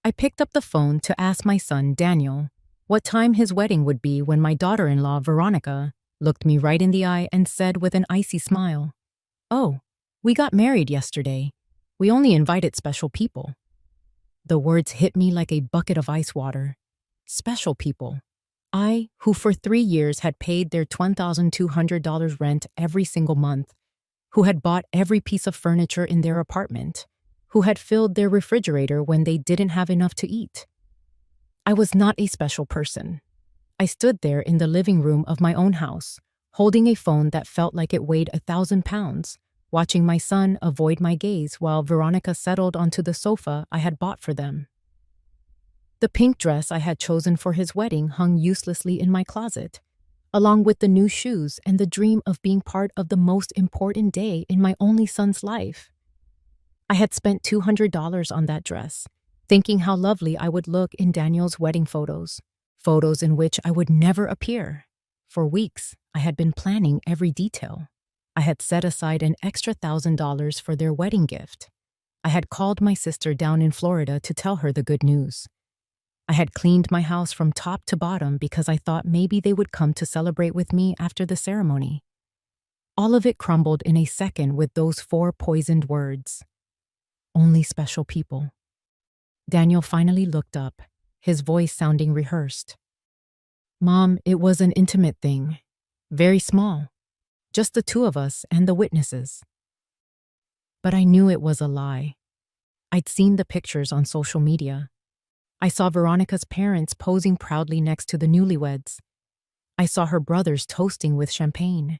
I picked up the phone to ask my son, Daniel, what time his wedding would be when my daughter-in-law, Veronica, looked me right in the eye and said with an icy smile, "Oh, we got married yesterday. We only invited special people." The words hit me like a bucket of ice water. Special people. I, who for 3 years had paid their $1,200 rent every single month, who had bought every piece of furniture in their apartment, who had filled their refrigerator when they didn't have enough to eat. I was not a special person. I stood there in the living room of my own house, holding a phone that felt like it weighed 1,000 pounds, watching my son avoid my gaze while Veronica settled onto the sofa I had bought for them. The pink dress I had chosen for his wedding hung uselessly in my closet, along with the new shoes and the dream of being part of the most important day in my only son's life. I had spent $200 on that dress, thinking how lovely I would look in Daniel's wedding photos in which I would never appear. For weeks, I had been planning every detail. I had set aside an extra $1,000 for their wedding gift. I had called my sister down in Florida to tell her the good news. I had cleaned my house from top to bottom because I thought maybe they would come to celebrate with me after the ceremony. All of it crumbled in a second with those 4 poisoned words. Only special people. Daniel finally looked up, his voice sounding rehearsed. "Mom, it was an intimate thing. Very small. Just the 2 of us and the witnesses." But I knew it was a lie. I'd seen the pictures on social media. I saw Veronica's parents posing proudly next to the newlyweds. I saw her brothers toasting with champagne.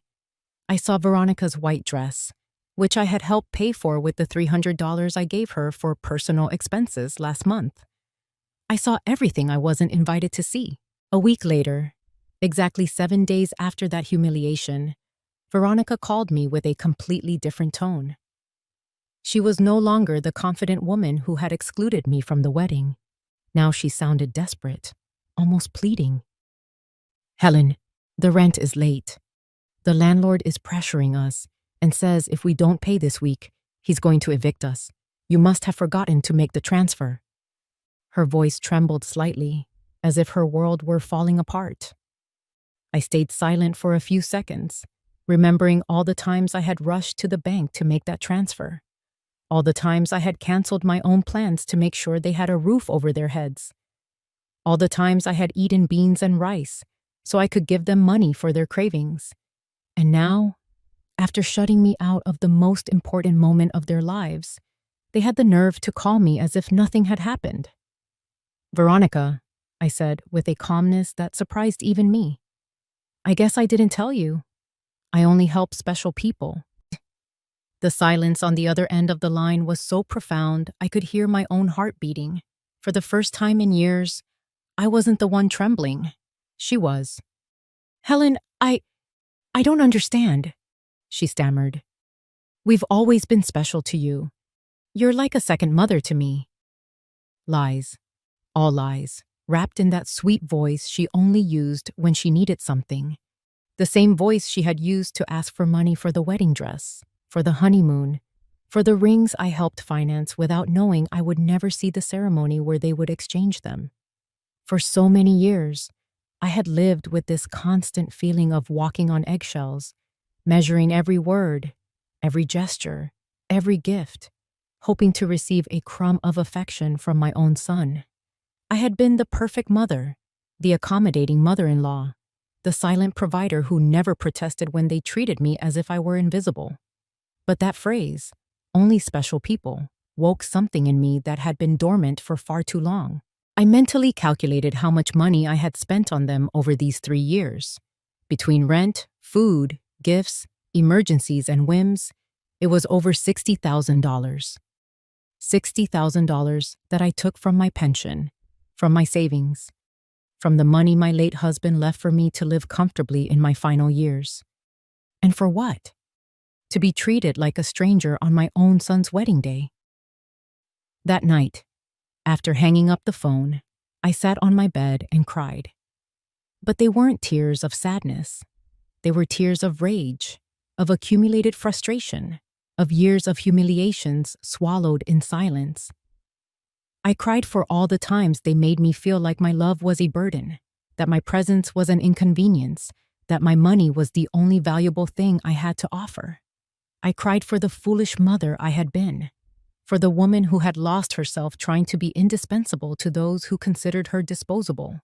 I saw Veronica's white dress, which I had helped pay for with the $300 I gave her for personal expenses last month. I saw everything I wasn't invited to see. A week later, exactly 7 days after that humiliation, Veronica called me with a completely different tone. She was no longer the confident woman who had excluded me from the wedding. Now she sounded desperate, almost pleading. "Helen, the rent is late. The landlord is pressuring us and says if we don't pay this week, he's going to evict us. You must have forgotten to make the transfer." Her voice trembled slightly, as if her world were falling apart. I stayed silent for a few seconds, remembering all the times I had rushed to the bank to make that transfer. All the times I had canceled my own plans to make sure they had a roof over their heads. All the times I had eaten beans and rice so I could give them money for their cravings. And now, after shutting me out of the most important moment of their lives, they had the nerve to call me as if nothing had happened. "Veronica," I said with a calmness that surprised even me, "I guess I didn't tell you. I only help special people." The silence on the other end of the line was so profound I could hear my own heart beating. For the first time in years, I wasn't the one trembling. She was. "Helen, I don't understand," she stammered. "We've always been special to you. You're like a second mother to me." Lies. All lies, wrapped in that sweet voice she only used when she needed something. The same voice she had used to ask for money for the wedding dress, for the honeymoon, for the rings I helped finance without knowing I would never see the ceremony where they would exchange them. For so many years, I had lived with this constant feeling of walking on eggshells, measuring every word, every gesture, every gift, hoping to receive a crumb of affection from my own son. I had been the perfect mother, the accommodating mother-in-law, the silent provider who never protested when they treated me as if I were invisible. But that phrase, "only special people," woke something in me that had been dormant for far too long. I mentally calculated how much money I had spent on them over these 3 years. Between rent, food, gifts, emergencies, and whims, it was over $60,000. $60,000 that I took from my pension, from my savings, from the money my late husband left for me to live comfortably in my final years. And for what? To be treated like a stranger on my own son's wedding day. That night, after hanging up the phone, I sat on my bed and cried. But they weren't tears of sadness. They were tears of rage, of accumulated frustration, of years of humiliations swallowed in silence. I cried for all the times they made me feel like my love was a burden, that my presence was an inconvenience, that my money was the only valuable thing I had to offer. I cried for the foolish mother I had been, for the woman who had lost herself trying to be indispensable to those who considered her disposable.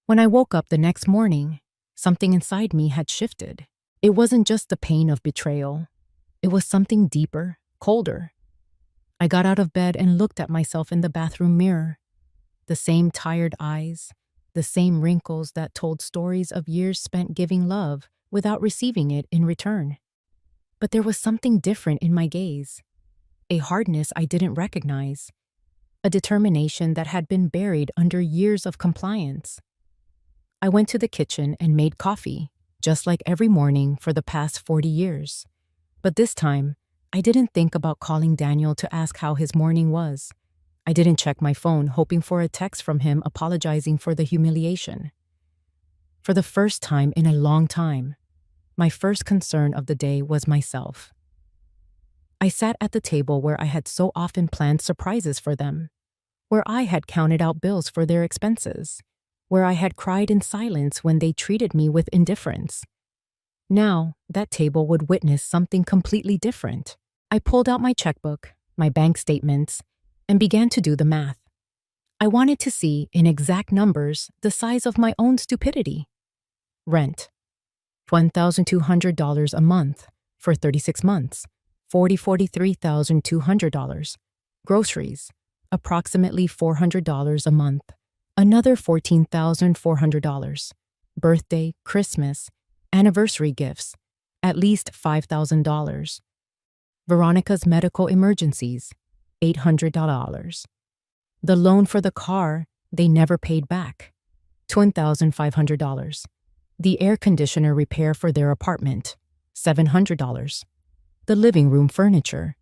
When I woke up the next morning, something inside me had shifted. It wasn't just the pain of betrayal. It was something deeper, colder. I got out of bed and looked at myself in the bathroom mirror. The same tired eyes, the same wrinkles that told stories of years spent giving love without receiving it in return. But there was something different in my gaze, a hardness I didn't recognize, a determination that had been buried under years of compliance. I went to the kitchen and made coffee, just like every morning for the past 40 years. But this time, I didn't think about calling Daniel to ask how his morning was. I didn't check my phone hoping for a text from him apologizing for the humiliation. For the first time in a long time, my first concern of the day was myself. I sat at the table where I had so often planned surprises for them, where I had counted out bills for their expenses, where I had cried in silence when they treated me with indifference. Now, that table would witness something completely different. I pulled out my checkbook, my bank statements, and began to do the math. I wanted to see, in exact numbers, the size of my own stupidity. Rent, $1,200 a month for 36 months, $43,200. Groceries, approximately $400 a month, another $14,400. Birthday, Christmas, anniversary gifts, at least $5,000. Veronica's medical emergencies, $800. The loan for the car they never paid back, $2,500. The air conditioner repair for their apartment, $700. The living room furniture,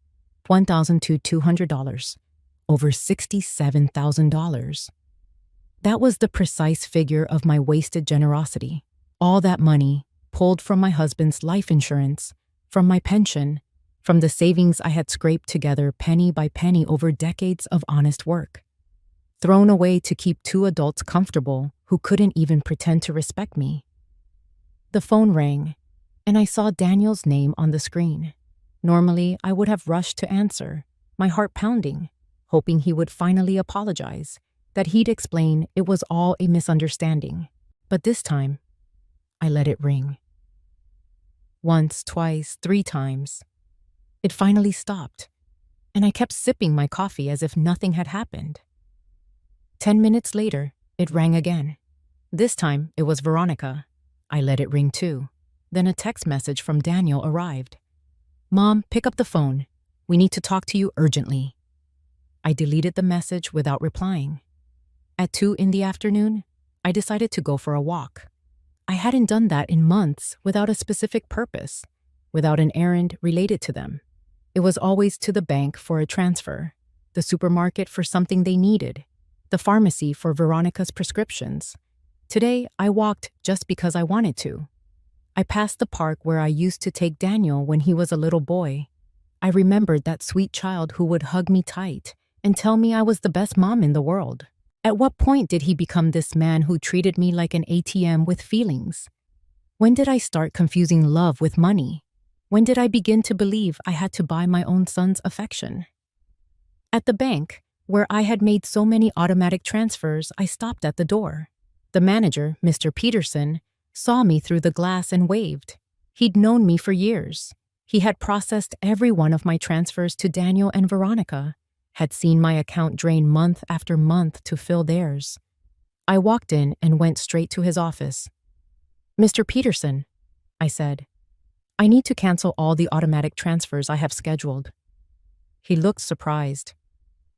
$1,200. Over $67,000. That was the precise figure of my wasted generosity. All that money, pulled from my husband's life insurance, from my pension, from the savings I had scraped together penny by penny over decades of honest work. Thrown away to keep two adults comfortable who couldn't even pretend to respect me. The phone rang, and I saw Daniel's name on the screen. Normally, I would have rushed to answer, my heart pounding, hoping he would finally apologize, that he'd explain it was all a misunderstanding. But this time, I let it ring. Once, twice, 3 times. It finally stopped, and I kept sipping my coffee as if nothing had happened. 10 minutes later, it rang again. This time, it was Veronica. I let it ring too. Then a text message from Daniel arrived. "Mom, pick up the phone. We need to talk to you urgently." I deleted the message without replying. At 2 in the afternoon, I decided to go for a walk. I hadn't done that in months without a specific purpose, without an errand related to them. It was always to the bank for a transfer, the supermarket for something they needed, the pharmacy for Veronica's prescriptions. Today, I walked just because I wanted to. I passed the park where I used to take Daniel when he was a little boy. I remembered that sweet child who would hug me tight and tell me I was the best mom in the world. At what point did he become this man who treated me like an ATM with feelings? When did I start confusing love with money? When did I begin to believe I had to buy my own son's affection? At the bank, where I had made so many automatic transfers, I stopped at the door. The manager, Mr. Peterson, saw me through the glass and waved. He'd known me for years. He had processed every one of my transfers to Daniel and Veronica, had seen my account drain month after month to fill theirs. I walked in and went straight to his office. "Mr. Peterson," I said, "I need to cancel all the automatic transfers I have scheduled." He looked surprised.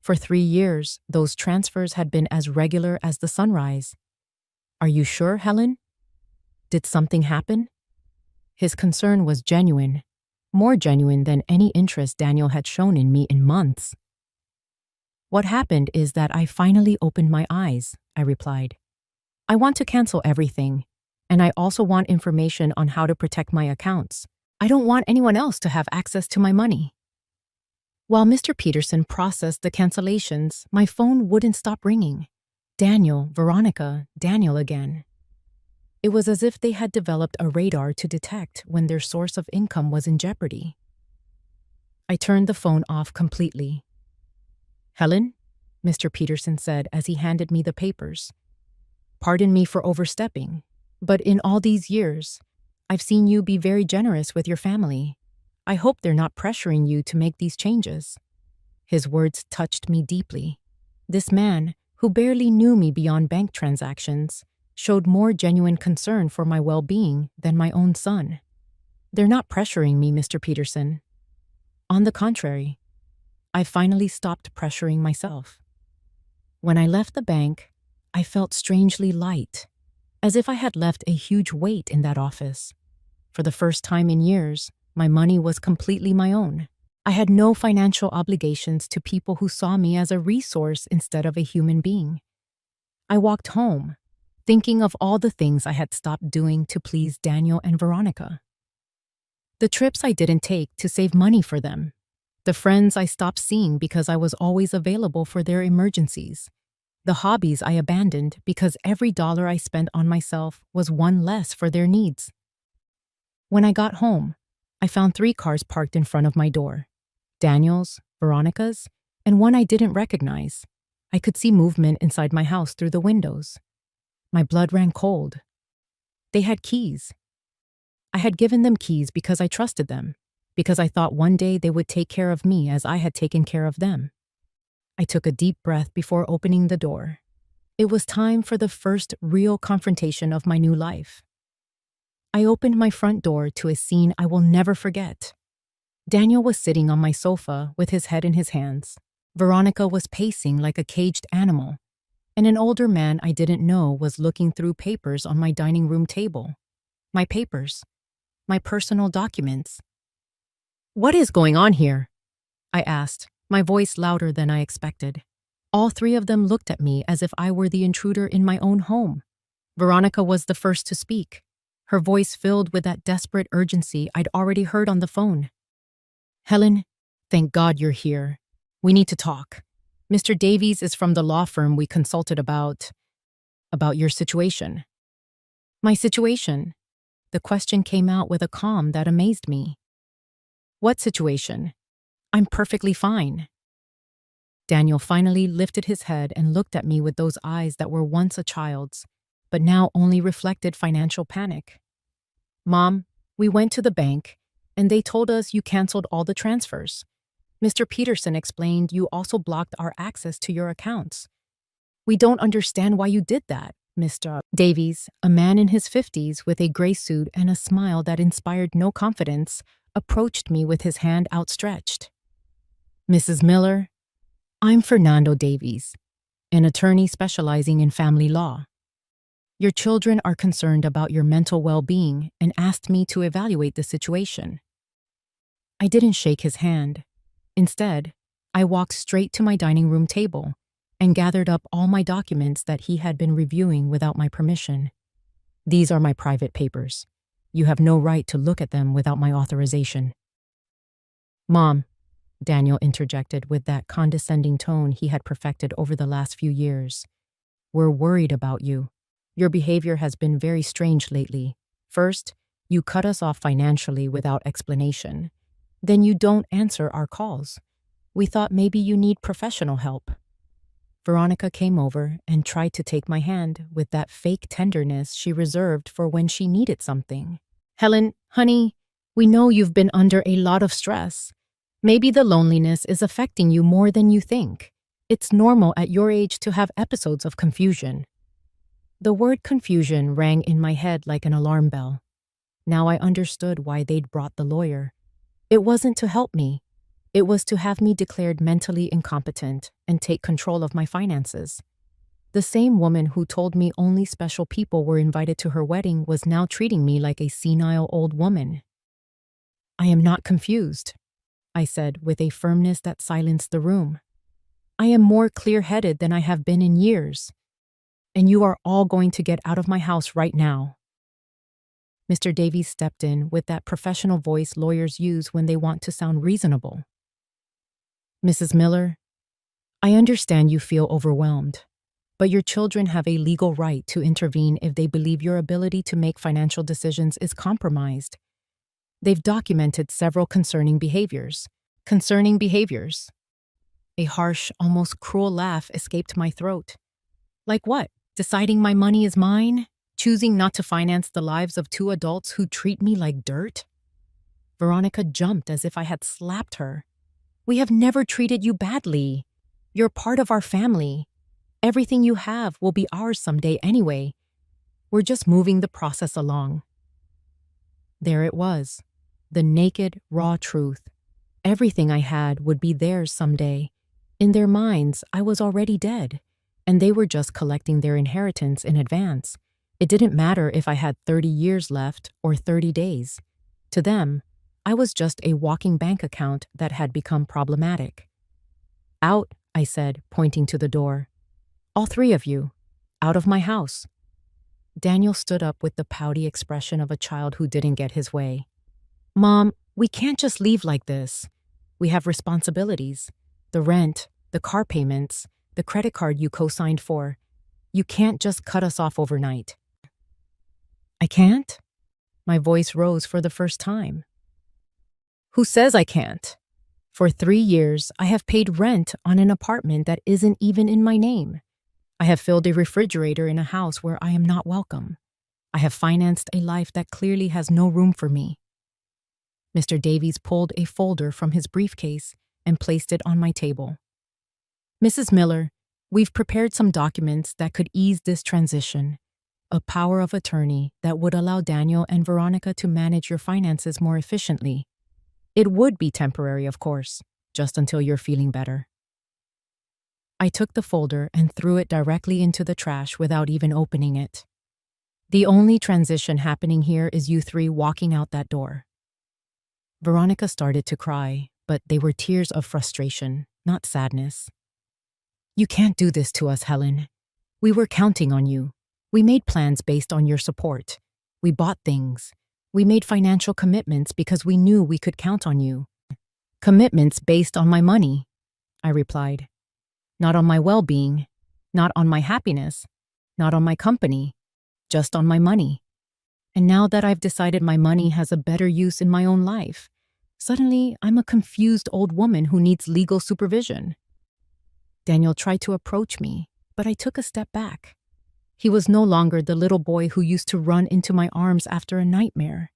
For 3 years, those transfers had been as regular as the sunrise. "Are you sure, Helen? Did something happen?" His concern was genuine, more genuine than any interest Daniel had shown in me in months. "What happened is that I finally opened my eyes," I replied. "I want to cancel everything, and I also want information on how to protect my accounts. I don't want anyone else to have access to my money." While Mr. Peterson processed the cancellations, my phone wouldn't stop ringing. Daniel, Veronica, Daniel again. It was as if they had developed a radar to detect when their source of income was in jeopardy. I turned the phone off completely. "Helen?" Mr. Peterson said as he handed me the papers. "Pardon me for overstepping, but in all these years, I've seen you be very generous with your family. I hope they're not pressuring you to make these changes." His words touched me deeply. This man, who barely knew me beyond bank transactions, showed more genuine concern for my well-being than my own son. "They're not pressuring me, Mr. Peterson. On the contrary, I finally stopped pressuring myself." When I left the bank, I felt strangely light, as if I had left a huge weight in that office. For the first time in years, my money was completely my own. I had no financial obligations to people who saw me as a resource instead of a human being. I walked home, thinking of all the things I had stopped doing to please Daniel and Veronica. The trips I didn't take to save money for them. The friends I stopped seeing because I was always available for their emergencies. The hobbies I abandoned because every dollar I spent on myself was one less for their needs. When I got home, I found 3 cars parked in front of my door. Daniel's, Veronica's, and one I didn't recognize. I could see movement inside my house through the windows. My blood ran cold. They had keys. I had given them keys because I trusted them, because I thought one day they would take care of me as I had taken care of them. I took a deep breath before opening the door. It was time for the first real confrontation of my new life. I opened my front door to a scene I will never forget. Daniel was sitting on my sofa with his head in his hands. Veronica was pacing like a caged animal, and an older man I didn't know was looking through papers on my dining room table. My papers. My personal documents. "What is going on here?" I asked, my voice louder than I expected. All 3 of them looked at me as if I were the intruder in my own home. Veronica was the first to speak, her voice filled with that desperate urgency I'd already heard on the phone. "Helen, thank God you're here. We need to talk. Mr. Davies is from the law firm we consulted about your situation." "My situation?" The question came out with a calm that amazed me. "What situation? I'm perfectly fine." Daniel finally lifted his head and looked at me with those eyes that were once a child's, but now only reflected financial panic. "Mom, we went to the bank, and they told us you canceled all the transfers. Mr. Peterson explained you also blocked our access to your accounts. We don't understand why you did that." Mr. Davies, a man in his 50s with a gray suit and a smile that inspired no confidence, approached me with his hand outstretched. "Mrs. Miller, I'm Fernando Davies, an attorney specializing in family law. Your children are concerned about your mental well-being and asked me to evaluate the situation." I didn't shake his hand. Instead, I walked straight to my dining room table and gathered up all my documents that he had been reviewing without my permission. "These are my private papers. You have no right to look at them without my authorization." "Mom," Daniel interjected with that condescending tone he had perfected over the last few years, "we're worried about you. Your behavior has been very strange lately. First, you cut us off financially without explanation. Then you don't answer our calls. We thought maybe you need professional help." Veronica came over and tried to take my hand with that fake tenderness she reserved for when she needed something. "Helen, honey, we know you've been under a lot of stress. Maybe the loneliness is affecting you more than you think. It's normal at your age to have episodes of confusion." The word confusion rang in my head like an alarm bell. Now I understood why they'd brought the lawyer. It wasn't to help me. It was to have me declared mentally incompetent and take control of my finances. The same woman who told me only special people were invited to her wedding was now treating me like a senile old woman. "I am not confused," I said with a firmness that silenced the room. "I am more clear-headed than I have been in years. And you are all going to get out of my house right now." Mr. Davies stepped in with that professional voice lawyers use when they want to sound reasonable. Mrs. Miller, I understand you feel overwhelmed, but your children have a legal right to intervene if they believe your ability to make financial decisions is compromised. They've documented several concerning behaviors. Concerning behaviors. A harsh, almost cruel laugh escaped my throat. Like what? Deciding my money is mine? Choosing not to finance the lives of two adults who treat me like dirt? Veronica jumped as if I had slapped her. We have never treated you badly. You're part of our family. Everything you have will be ours someday anyway. We're just moving the process along. There it was, the naked, raw truth. Everything I had would be theirs someday. In their minds, I was already dead, and they were just collecting their inheritance in advance. It didn't matter if I had 30 years left or 30 days. To them, I was just a walking bank account that had become problematic. Out, I said, pointing to the door. All three of you. Out of my house. Daniel stood up with the pouty expression of a child who didn't get his way. Mom, we can't just leave like this. We have responsibilities. The rent, the car payments, the credit card you co-signed for. You can't just cut us off overnight. I can't? My voice rose for the first time. Who says I can't? For 3 years, I have paid rent on an apartment that isn't even in my name. I have filled a refrigerator in a house where I am not welcome. I have financed a life that clearly has no room for me. Mr. Davies pulled a folder from his briefcase and placed it on my table. Mrs. Miller, we've prepared some documents that could ease this transition. A power of attorney that would allow Daniel and Veronica to manage your finances more efficiently. It would be temporary, of course, just until you're feeling better. I took the folder and threw it directly into the trash without even opening it. The only transition happening here is you three walking out that door. Veronica started to cry, but they were tears of frustration, not sadness. You can't do this to us, Helen. We were counting on you. We made plans based on your support. We bought things. We made financial commitments because we knew we could count on you. Commitments based on my money, I replied. Not on my well-being, not on my happiness, not on my company, just on my money. And now that I've decided my money has a better use in my own life, suddenly I'm a confused old woman who needs legal supervision. Daniel tried to approach me, but I took a step back. He was no longer the little boy who used to run into my arms after a nightmare.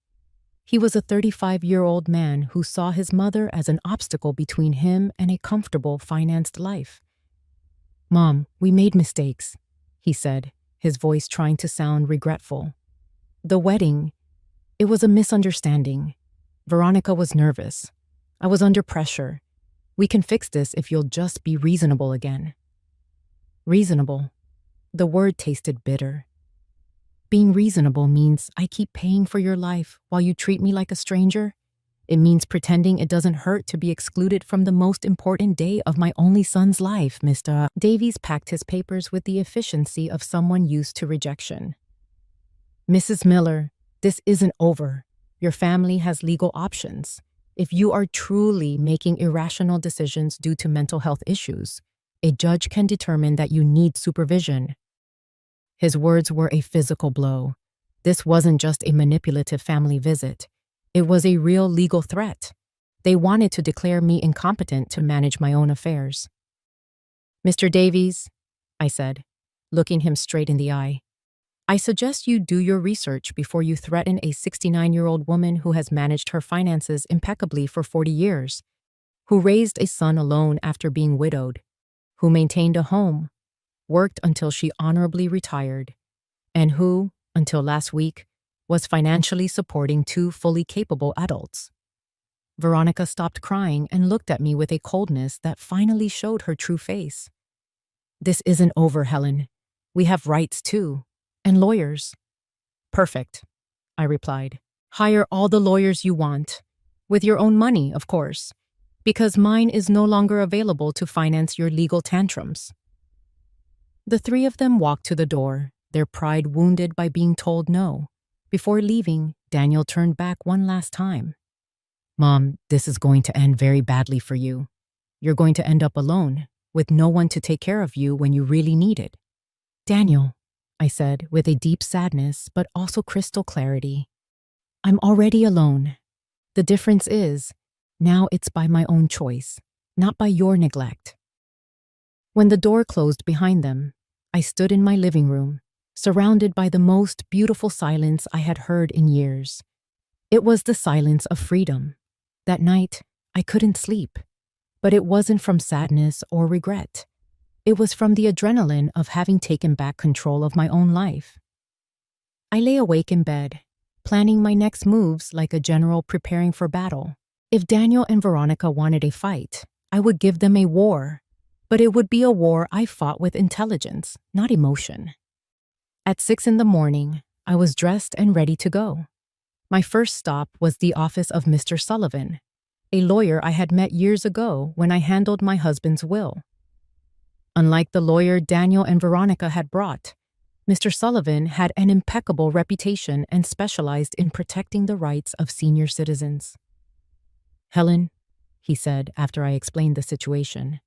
He was a 35-year-old man who saw his mother as an obstacle between him and a comfortable, financed life. Mom, we made mistakes, he said, his voice trying to sound regretful. The wedding, it was a misunderstanding. Veronica was nervous. I was under pressure. We can fix this if you'll just be reasonable again. Reasonable. The word tasted bitter. Being reasonable means I keep paying for your life while you treat me like a stranger. It means pretending it doesn't hurt to be excluded from the most important day of my only son's life, Mr. Davies packed his papers with the efficiency of someone used to rejection. Mrs. Miller, this isn't over. Your family has legal options. If you are truly making irrational decisions due to mental health issues, a judge can determine that you need supervision. His words were a physical blow. This wasn't just a manipulative family visit. It was a real legal threat. They wanted to declare me incompetent to manage my own affairs. Mr. Davies, I said, looking him straight in the eye, I suggest you do your research before you threaten a 69-year-old woman who has managed her finances impeccably for 40 years, who raised a son alone after being widowed, who maintained a home, worked until she honorably retired, and who, until last week, was financially supporting 2 fully capable adults. Veronica stopped crying and looked at me with a coldness that finally showed her true face. This isn't over, Helen. We have rights too, and lawyers. Perfect, I replied. Hire all the lawyers you want, with your own money, of course, because mine is no longer available to finance your legal tantrums. The 3 of them walked to the door, their pride wounded by being told no. Before leaving, Daniel turned back one last time. Mom, this is going to end very badly for you. You're going to end up alone, with no one to take care of you when you really need it. Daniel, I said with a deep sadness but also crystal clarity, I'm already alone. The difference is, now it's by my own choice, not by your neglect. When the door closed behind them, I stood in my living room, surrounded by the most beautiful silence I had heard in years. It was the silence of freedom. That night, I couldn't sleep, but it wasn't from sadness or regret. It was from the adrenaline of having taken back control of my own life. I lay awake in bed, planning my next moves like a general preparing for battle. If Daniel and Veronica wanted a fight, I would give them a war, but it would be a war I fought with intelligence, not emotion. At 6 a.m, I was dressed and ready to go. My first stop was the office of Mr. Sullivan, a lawyer I had met years ago when I handled my husband's will. Unlike the lawyer Daniel and Veronica had brought, Mr. Sullivan had an impeccable reputation and specialized in protecting the rights of senior citizens. Helen, he said after I explained the situation,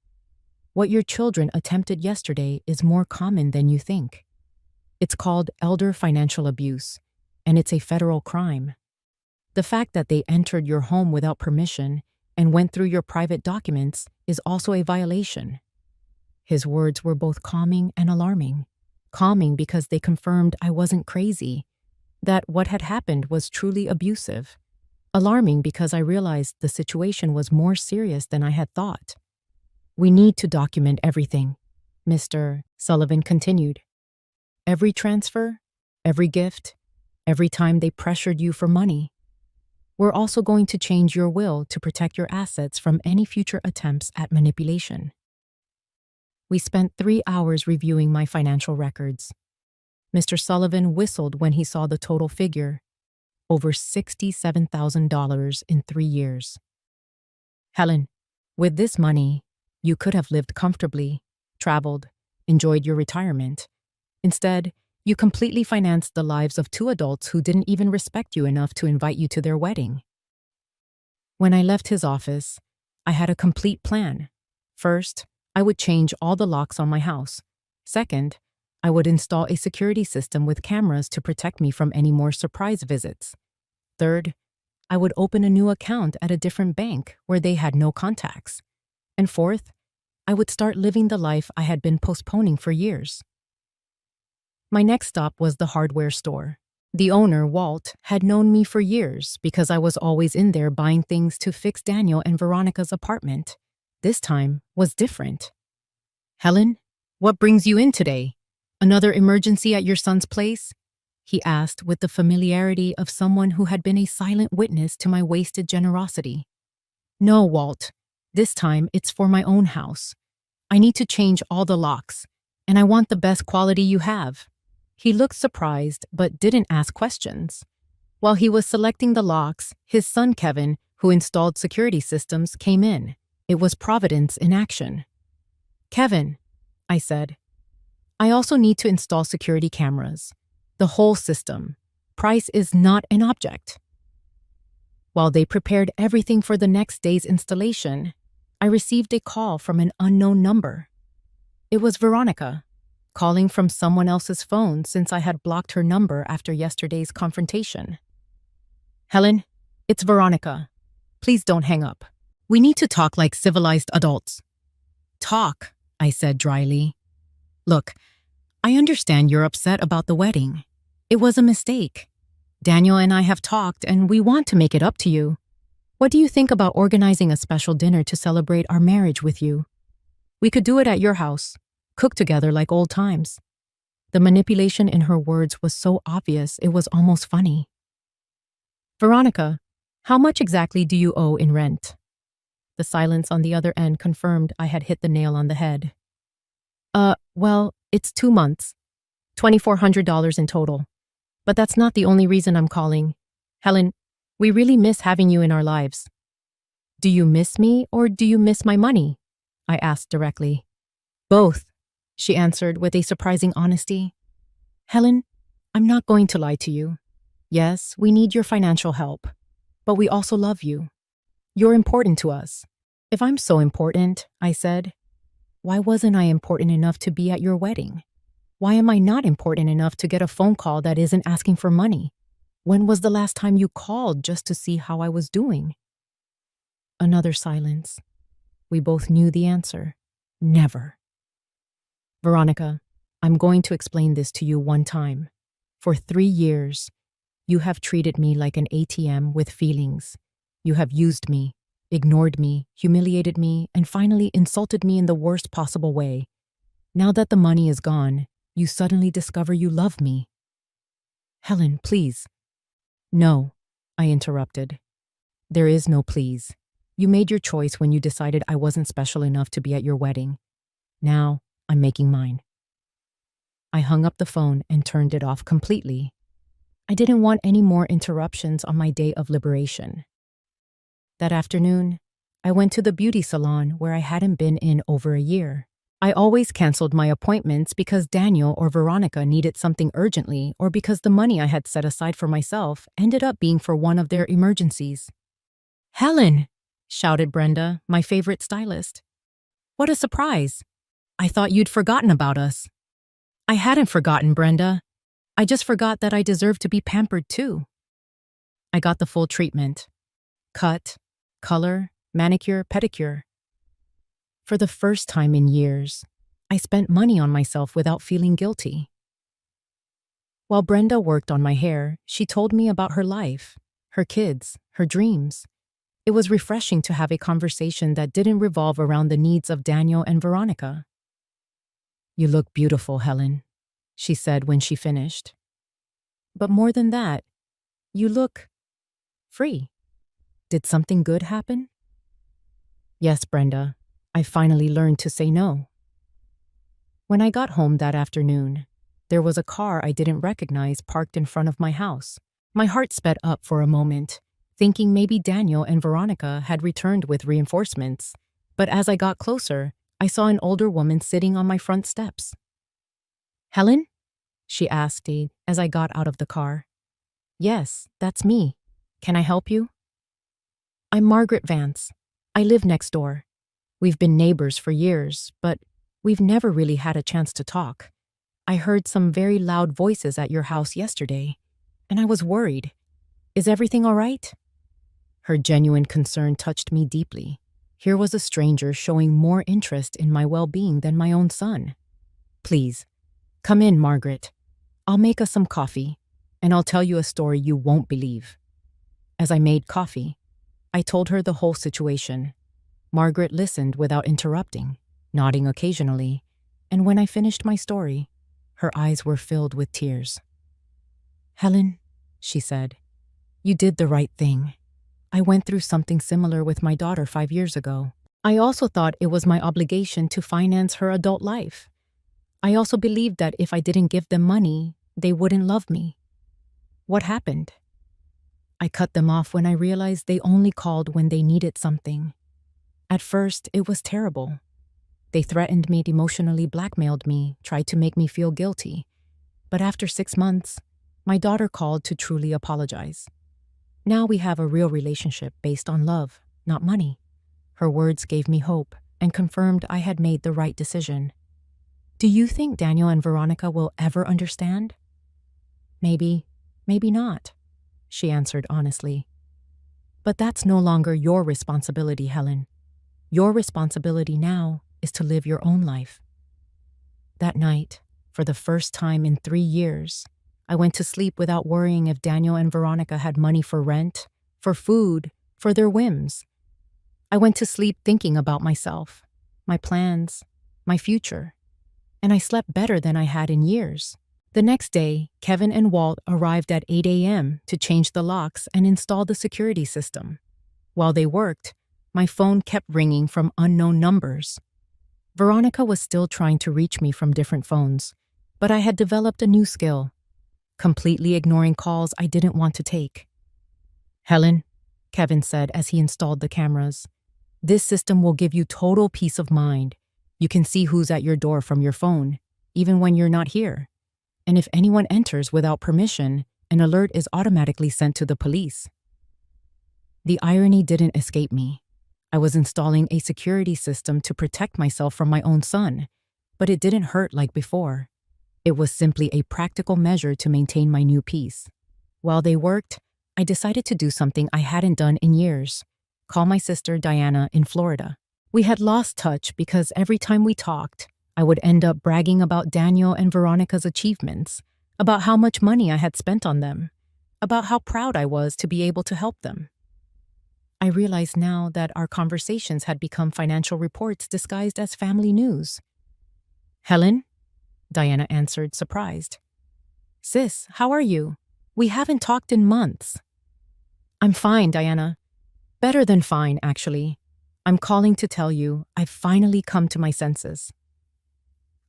what your children attempted yesterday is more common than you think. It's called elder financial abuse, and it's a federal crime. The fact that they entered your home without permission and went through your private documents is also a violation. His words were both calming and alarming. Calming because they confirmed I wasn't crazy, that what had happened was truly abusive. Alarming because I realized the situation was more serious than I had thought. We need to document everything, Mr. Sullivan continued. Every transfer, every gift, every time they pressured you for money. We're also going to change your will to protect your assets from any future attempts at manipulation. We spent 3 hours reviewing my financial records. Mr. Sullivan whistled when he saw the total figure, over $67,000 in 3 years. Helen, with this money, you could have lived comfortably, traveled, enjoyed your retirement. Instead, you completely financed the lives of 2 adults who didn't even respect you enough to invite you to their wedding. When I left his office, I had a complete plan. First, I would change all the locks on my house. Second, I would install a security system with cameras to protect me from any more surprise visits. Third, I would open a new account at a different bank where they had no contacts. And fourth, I would start living the life I had been postponing for years. My next stop was the hardware store. The owner, Walt, had known me for years because I was always in there buying things to fix Daniel and Veronica's apartment. This time was different. Helen, what brings you in today? Another emergency at your son's place? He asked with the familiarity of someone who had been a silent witness to my wasted generosity. No, Walt. This time it's for my own house. I need to change all the locks, and I want the best quality you have. He looked surprised but didn't ask questions. While he was selecting the locks, his son Kevin, who installed security systems, came in. It was Providence in action. Kevin, I said, I also need to install security cameras. The whole system. Price is not an object. While they prepared everything for the next day's installation, I received a call from an unknown number. It was Veronica, calling from someone else's phone since I had blocked her number after yesterday's confrontation. Helen, it's Veronica. Please don't hang up. We need to talk like civilized adults. Talk, I said dryly. Look, I understand you're upset about the wedding. It was a mistake. Daniel and I have talked and we want to make it up to you. What do you think about organizing a special dinner to celebrate our marriage with you? We could do it at your house, cook together like old times. The manipulation in her words was so obvious it was almost funny. Veronica, how much exactly do you owe in rent? The silence on the other end confirmed I had hit the nail on the head. Well, it's 2 months. $2,400 in total. But that's not the only reason I'm calling. Helen, we really miss having you in our lives. Do you miss me or do you miss my money? I asked directly. Both, she answered with a surprising honesty. Helen, I'm not going to lie to you. Yes, we need your financial help, but we also love you. You're important to us. If I'm so important, I said, why wasn't I important enough to be at your wedding? Why am I not important enough to get a phone call that isn't asking for money? When was the last time you called just to see how I was doing? Another silence. We both knew the answer. Never. Veronica, I'm going to explain this to you one time. For 3 years, you have treated me like an ATM with feelings. You have used me, ignored me, humiliated me, and finally insulted me in the worst possible way. Now that the money is gone, you suddenly discover you love me. Helen, please. No, I interrupted. There is no please. You made your choice when you decided I wasn't special enough to be at your wedding. Now, I'm making mine. I hung up the phone and turned it off completely. I didn't want any more interruptions on my day of liberation. That afternoon, I went to the beauty salon where I hadn't been in over a year. I always canceled my appointments because Daniel or Veronica needed something urgently or because the money I had set aside for myself ended up being for one of their emergencies. Helen! Shouted Brenda, my favorite stylist. What a surprise! I thought you'd forgotten about us. I hadn't forgotten, Brenda. I just forgot that I deserve to be pampered too. I got the full treatment. Cut, color, manicure, pedicure. For the first time in years, I spent money on myself without feeling guilty. While Brenda worked on my hair, she told me about her life, her kids, her dreams. It was refreshing to have a conversation that didn't revolve around the needs of Daniel and Veronica. You look beautiful, Helen, she said when she finished. But more than that, you look free. Did something good happen? Yes, Brenda. I finally learned to say no. When I got home that afternoon, there was a car I didn't recognize parked in front of my house. My heart sped up for a moment, thinking maybe Daniel and Veronica had returned with reinforcements. But as I got closer, I saw an older woman sitting on my front steps. Helen? She asked as I got out of the car. Yes, that's me. Can I help you? I'm Margaret Vance. I live next door. We've been neighbors for years, but we've never really had a chance to talk. I heard some very loud voices at your house yesterday, and I was worried. Is everything all right? Her genuine concern touched me deeply. Here was a stranger showing more interest in my well-being than my own son. Please, come in, Margaret. I'll make us some coffee, and I'll tell you a story you won't believe. As I made coffee, I told her the whole situation. Margaret listened without interrupting, nodding occasionally, and when I finished my story, her eyes were filled with tears. Helen, she said, you did the right thing. I went through something similar with my daughter 5 years ago. I also thought it was my obligation to finance her adult life. I also believed that if I didn't give them money, they wouldn't love me. What happened? I cut them off when I realized they only called when they needed something. At first, it was terrible. They threatened me, emotionally blackmailed me, tried to make me feel guilty. But after 6 months, my daughter called to truly apologize. Now we have a real relationship based on love, not money. Her words gave me hope and confirmed I had made the right decision. Do you think Daniel and Veronica will ever understand? Maybe, maybe not, she answered honestly. But that's no longer your responsibility, Helen. Your responsibility now is to live your own life. That night, for the first time in 3 years, I went to sleep without worrying if Daniel and Veronica had money for rent, for food, for their whims. I went to sleep thinking about myself, my plans, my future, and I slept better than I had in years. The next day, Kevin and Walt arrived at 8 a.m. to change the locks and install the security system. While they worked, my phone kept ringing from unknown numbers. Veronica was still trying to reach me from different phones, but I had developed a new skill, completely ignoring calls I didn't want to take. Helen, Kevin said as he installed the cameras, this system will give you total peace of mind. You can see who's at your door from your phone, even when you're not here. And if anyone enters without permission, an alert is automatically sent to the police. The irony didn't escape me. I was installing a security system to protect myself from my own son, but it didn't hurt like before. It was simply a practical measure to maintain my new peace. While they worked, I decided to do something I hadn't done in years: call my sister Diana in Florida. We had lost touch because every time we talked, I would end up bragging about Daniel and Veronica's achievements, about how much money I had spent on them, about how proud I was to be able to help them. I realize now that our conversations had become financial reports disguised as family news. "Helen?" Diana answered, surprised. "Sis, how are you? We haven't talked in months." "I'm fine, Diana. Better than fine, actually. I'm calling to tell you I've finally come to my senses."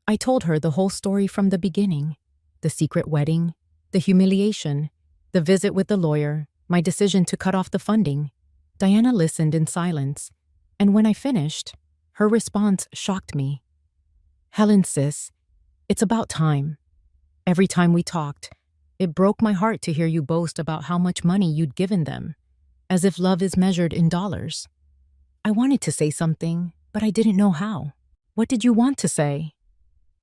I told her the whole story from the beginning: the secret wedding, the humiliation, the visit with the lawyer, my decision to cut off the funding. Diana listened in silence, and when I finished, her response shocked me. "Helen, sis, it's about time. Every time we talked, it broke my heart to hear you boast about how much money you'd given them, as if love is measured in dollars." I wanted to say something, but I didn't know how. "What did you want to say?"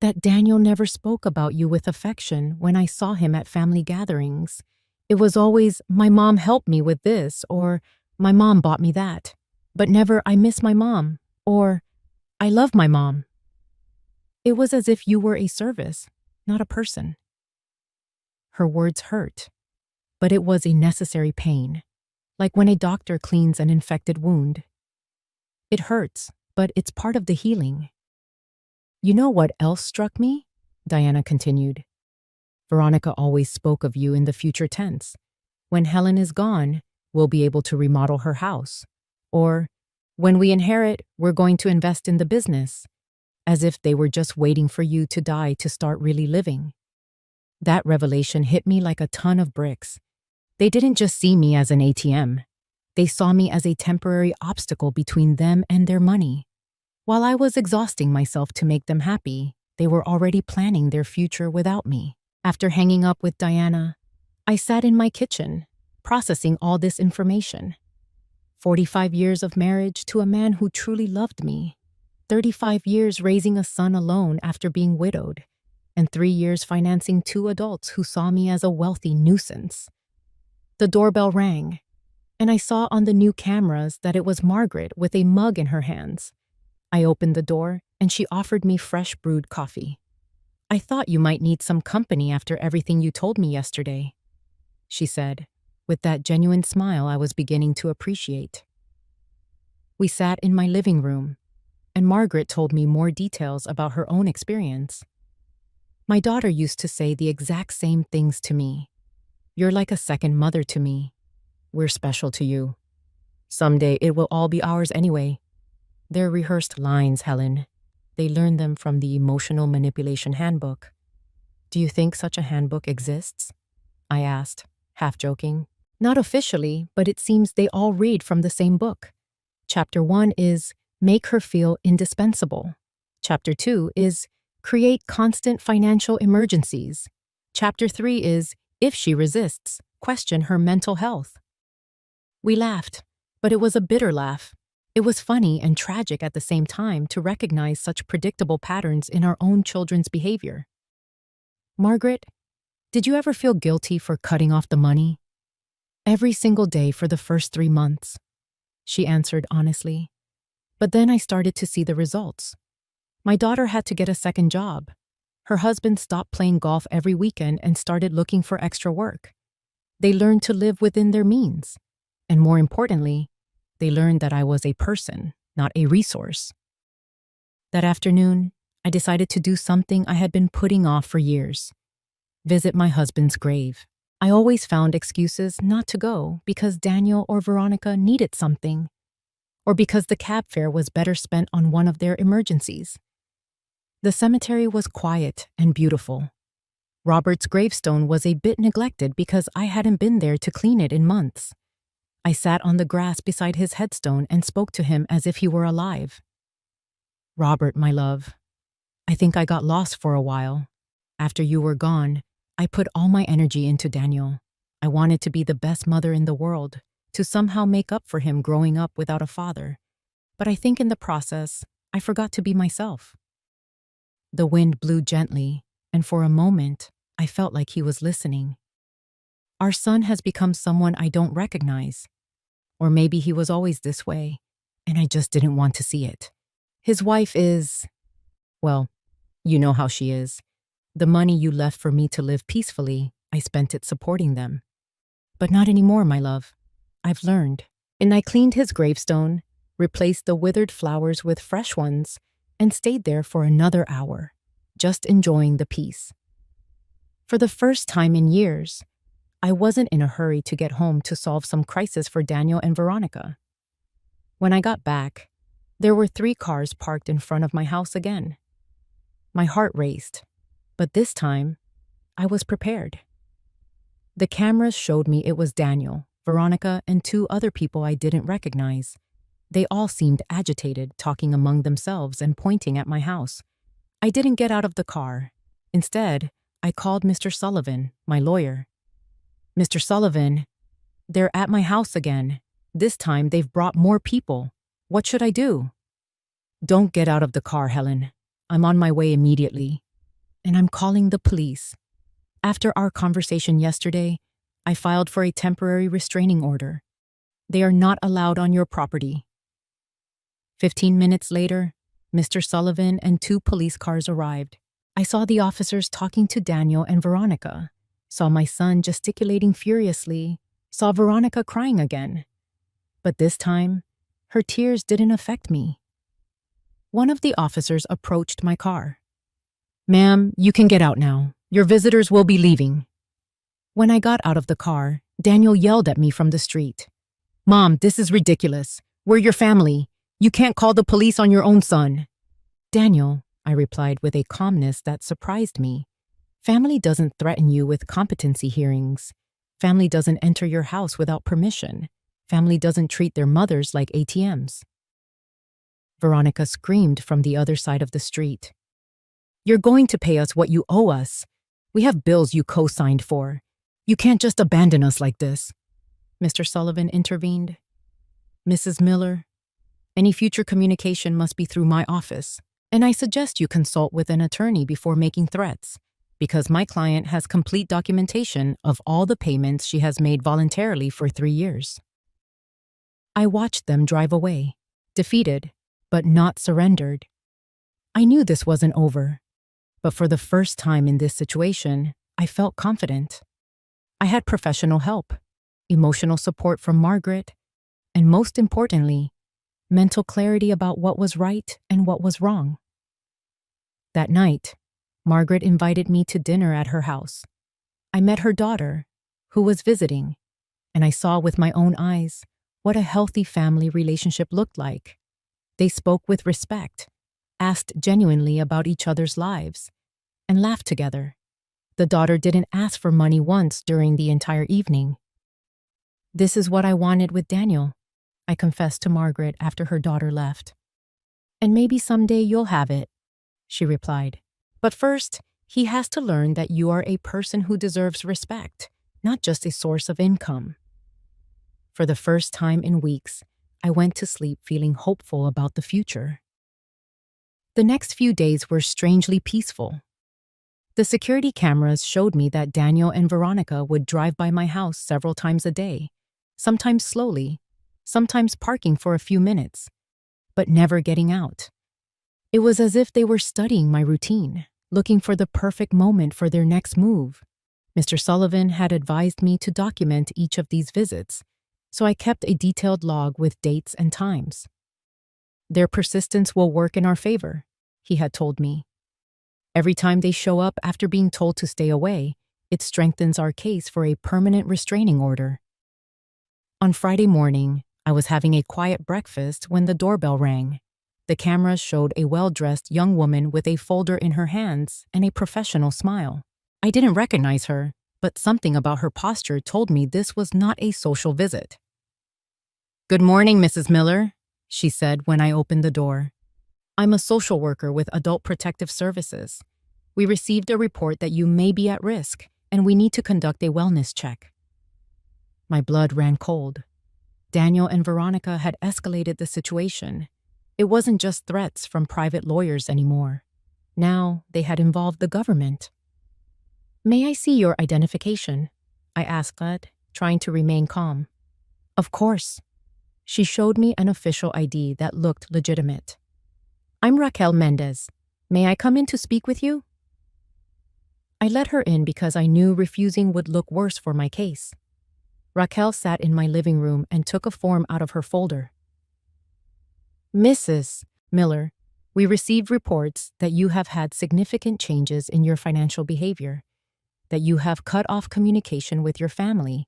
"That Daniel never spoke about you with affection when I saw him at family gatherings. It was always, 'My mom helped me with this,' or 'My mom bought me that,' but never, 'I miss my mom,' or 'I love my mom.' It was as if you were a service, not a person." Her words hurt, but it was a necessary pain, like when a doctor cleans an infected wound. It hurts, but it's part of the healing. "You know what else struck me?" Diana continued. "Veronica always spoke of you in the future tense. When Helen is gone, we'll be able to remodel her house. Or, when we inherit, we're going to invest in the business. As if they were just waiting for you to die to start really living." That revelation hit me like a ton of bricks. They didn't just see me as an ATM. They saw me as a temporary obstacle between them and their money. While I was exhausting myself to make them happy, they were already planning their future without me. After hanging up with Diana, I sat in my kitchen, processing all this information. 45 years of marriage to a man who truly loved me. 35 years raising a son alone after being widowed, and 3 years financing 2 adults who saw me as a wealthy nuisance. The doorbell rang, and I saw on the new cameras that it was Margaret with a mug in her hands. I opened the door, and she offered me fresh brewed coffee. "I thought you might need some company after everything you told me yesterday," she said, with that genuine smile I was beginning to appreciate. We sat in my living room, and Margaret told me more details about her own experience. "My daughter used to say the exact same things to me. 'You're like a second mother to me. We're special to you. Someday it will all be ours anyway.' They're rehearsed lines, Helen. They learn them from the Emotional Manipulation Handbook." "Do you think such a handbook exists?" I asked, half joking. "Not officially, but it seems they all read from the same book. Chapter 1 is Make her feel indispensable. Chapter 2 is Create constant financial emergencies. Chapter 3 is If she resists, question her mental health." We laughed, but it was a bitter laugh. It was funny and tragic at the same time to recognize such predictable patterns in our own children's behavior. "Margaret, did you ever feel guilty for cutting off the money?" "Every single day for the first 3 months," she answered honestly. "But then I started to see the results. My daughter had to get a second job. Her husband stopped playing golf every weekend and started looking for extra work. They learned to live within their means. And more importantly, they learned that I was a person, not a resource." That afternoon, I decided to do something I had been putting off for years: visit my husband's grave. I always found excuses not to go because Daniel or Veronica needed something, or because the cab fare was better spent on one of their emergencies. The cemetery was quiet and beautiful. Robert's gravestone was a bit neglected because I hadn't been there to clean it in months. I sat on the grass beside his headstone and spoke to him as if he were alive. "Robert, my love, I think I got lost for a while. After you were gone, I put all my energy into Daniel. I wanted to be the best mother in the world, to somehow make up for him growing up without a father. but I think in the process, I forgot to be myself. The wind blew gently, and for a moment, I felt like he was listening. Our son has become someone I don't recognize. Or maybe he was always this way, and I just didn't want to see it. His wife is, well, you know how she is. The money you left for me to live peacefully, I spent it supporting them. But not anymore, my love. I've learned. And I cleaned his gravestone, replaced the withered flowers with fresh ones, and stayed there for another hour, just enjoying the peace. For the first time in years, I wasn't in a hurry to get home to solve some crisis for Daniel and Veronica. When I got back, there were 3 cars parked in front of my house again. My heart raced, but this time, I was prepared. The cameras showed me it was Daniel, Veronica, and 2 other people I didn't recognize. They all seemed agitated, talking among themselves and pointing at my house. I didn't get out of the car. Instead, I called Mr. Sullivan, my lawyer. Mr. Sullivan, they're at my house again. This time they've brought more people. What should I do? Don't get out of the car, Helen. I'm on my way immediately. And I'm calling the police. After our conversation yesterday, I filed for a temporary restraining order. They are not allowed on your property. 15 minutes later, Mr. Sullivan and 2 police cars arrived. I saw the officers talking to Daniel and Veronica, saw my son gesticulating furiously, saw Veronica crying again. But this time, her tears didn't affect me. One of the officers approached my car. Ma'am, you can get out now. Your visitors will be leaving. When I got out of the car, Daniel yelled at me from the street. Mom, this is ridiculous. We're your family. You can't call the police on your own son. Daniel, I replied with a calmness that surprised me. Family doesn't threaten you with competency hearings. Family doesn't enter your house without permission. Family doesn't treat their mothers like ATMs. Veronica screamed from the other side of the street. You're going to pay us what you owe us. We have bills you co-signed for. You can't just abandon us like this. Mr. Sullivan intervened. Mrs. Miller, any future communication must be through my office, and I suggest you consult with an attorney before making threats, because my client has complete documentation of all the payments she has made voluntarily for 3 years. I watched them drive away, defeated, but not surrendered. I knew this wasn't over, but for the first time in this situation, I felt confident. I had professional help, emotional support from Margaret, and most importantly, mental clarity about what was right and what was wrong. That night, Margaret invited me to dinner at her house. I met her daughter, who was visiting, and I saw with my own eyes what a healthy family relationship looked like. They spoke with respect, asked genuinely about each other's lives, and laughed together. The daughter didn't ask for money once during the entire evening. This is what I wanted with Daniel, I confessed to Margaret after her daughter left. And maybe someday you'll have it, she replied. But first, he has to learn that you are a person who deserves respect, not just a source of income. For the first time in weeks, I went to sleep feeling hopeful about the future. The next few days were strangely peaceful. The security cameras showed me that Daniel and Veronica would drive by my house several times a day, sometimes slowly, sometimes parking for a few minutes, but never getting out. It was as if they were studying my routine, looking for the perfect moment for their next move. Mr. Sullivan had advised me to document each of these visits, so I kept a detailed log with dates and times. Their persistence will work in our favor, he had told me. Every time they show up after being told to stay away, it strengthens our case for a permanent restraining order. On Friday morning, I was having a quiet breakfast when the doorbell rang. The cameras showed a well-dressed young woman with a folder in her hands and a professional smile. I didn't recognize her, but something about her posture told me this was not a social visit. "Good morning, Mrs. Miller," she said when I opened the door. "I'm a social worker with Adult Protective Services. We received a report that you may be at risk, and we need to conduct a wellness check." My blood ran cold. Daniel and Veronica had escalated the situation, It wasn't just threats from private lawyers anymore. Now they had involved the government. "May I see your identification?" I asked, trying to remain calm. "Of course." She showed me an official ID that looked legitimate. "I'm Raquel Mendez. May I come in to speak with you?" I let her in because I knew refusing would look worse for my case. Raquel sat in my living room and took a form out of her folder. "Mrs. Miller, we received reports that you have had significant changes in your financial behavior, that you have cut off communication with your family,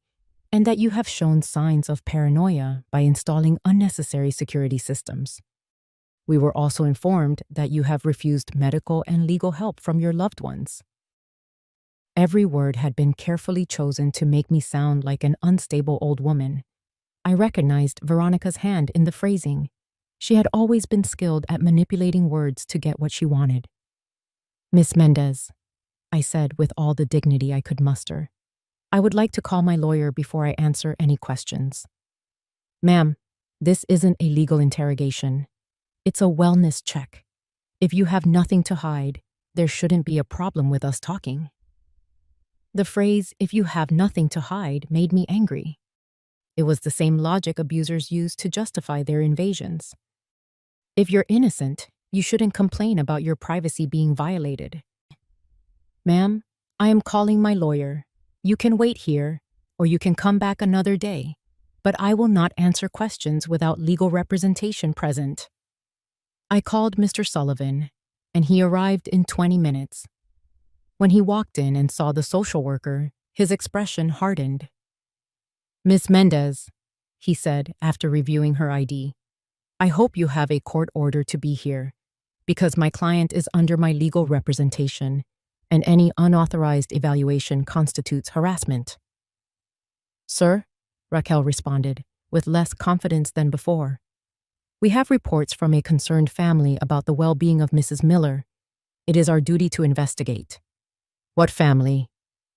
and that you have shown signs of paranoia by installing unnecessary security systems. We were also informed that you have refused medical and legal help from your loved ones." Every word had been carefully chosen to make me sound like an unstable old woman. I recognized Veronica's hand in the phrasing. She had always been skilled at manipulating words to get what she wanted. "Miss Mendez," I said with all the dignity I could muster, "I would like to call my lawyer before I answer any questions." "Ma'am, this isn't a legal interrogation. It's a wellness check. If you have nothing to hide, there shouldn't be a problem with us talking." The phrase, "if you have nothing to hide," made me angry. It was the same logic abusers use to justify their invasions. If you're innocent, you shouldn't complain about your privacy being violated. "Ma'am, I am calling my lawyer. You can wait here, or you can come back another day, but I will not answer questions without legal representation present." I called Mr. Sullivan, and he arrived in 20 minutes. When he walked in and saw the social worker, his expression hardened. "Miss Mendez," he said after reviewing her ID, "I hope you have a court order to be here, because my client is under my legal representation, and any unauthorized evaluation constitutes harassment." "Sir," Raquel responded, with less confidence than before, "we have reports from a concerned family about the well-being of Mrs. Miller. It is our duty to investigate." "What family?"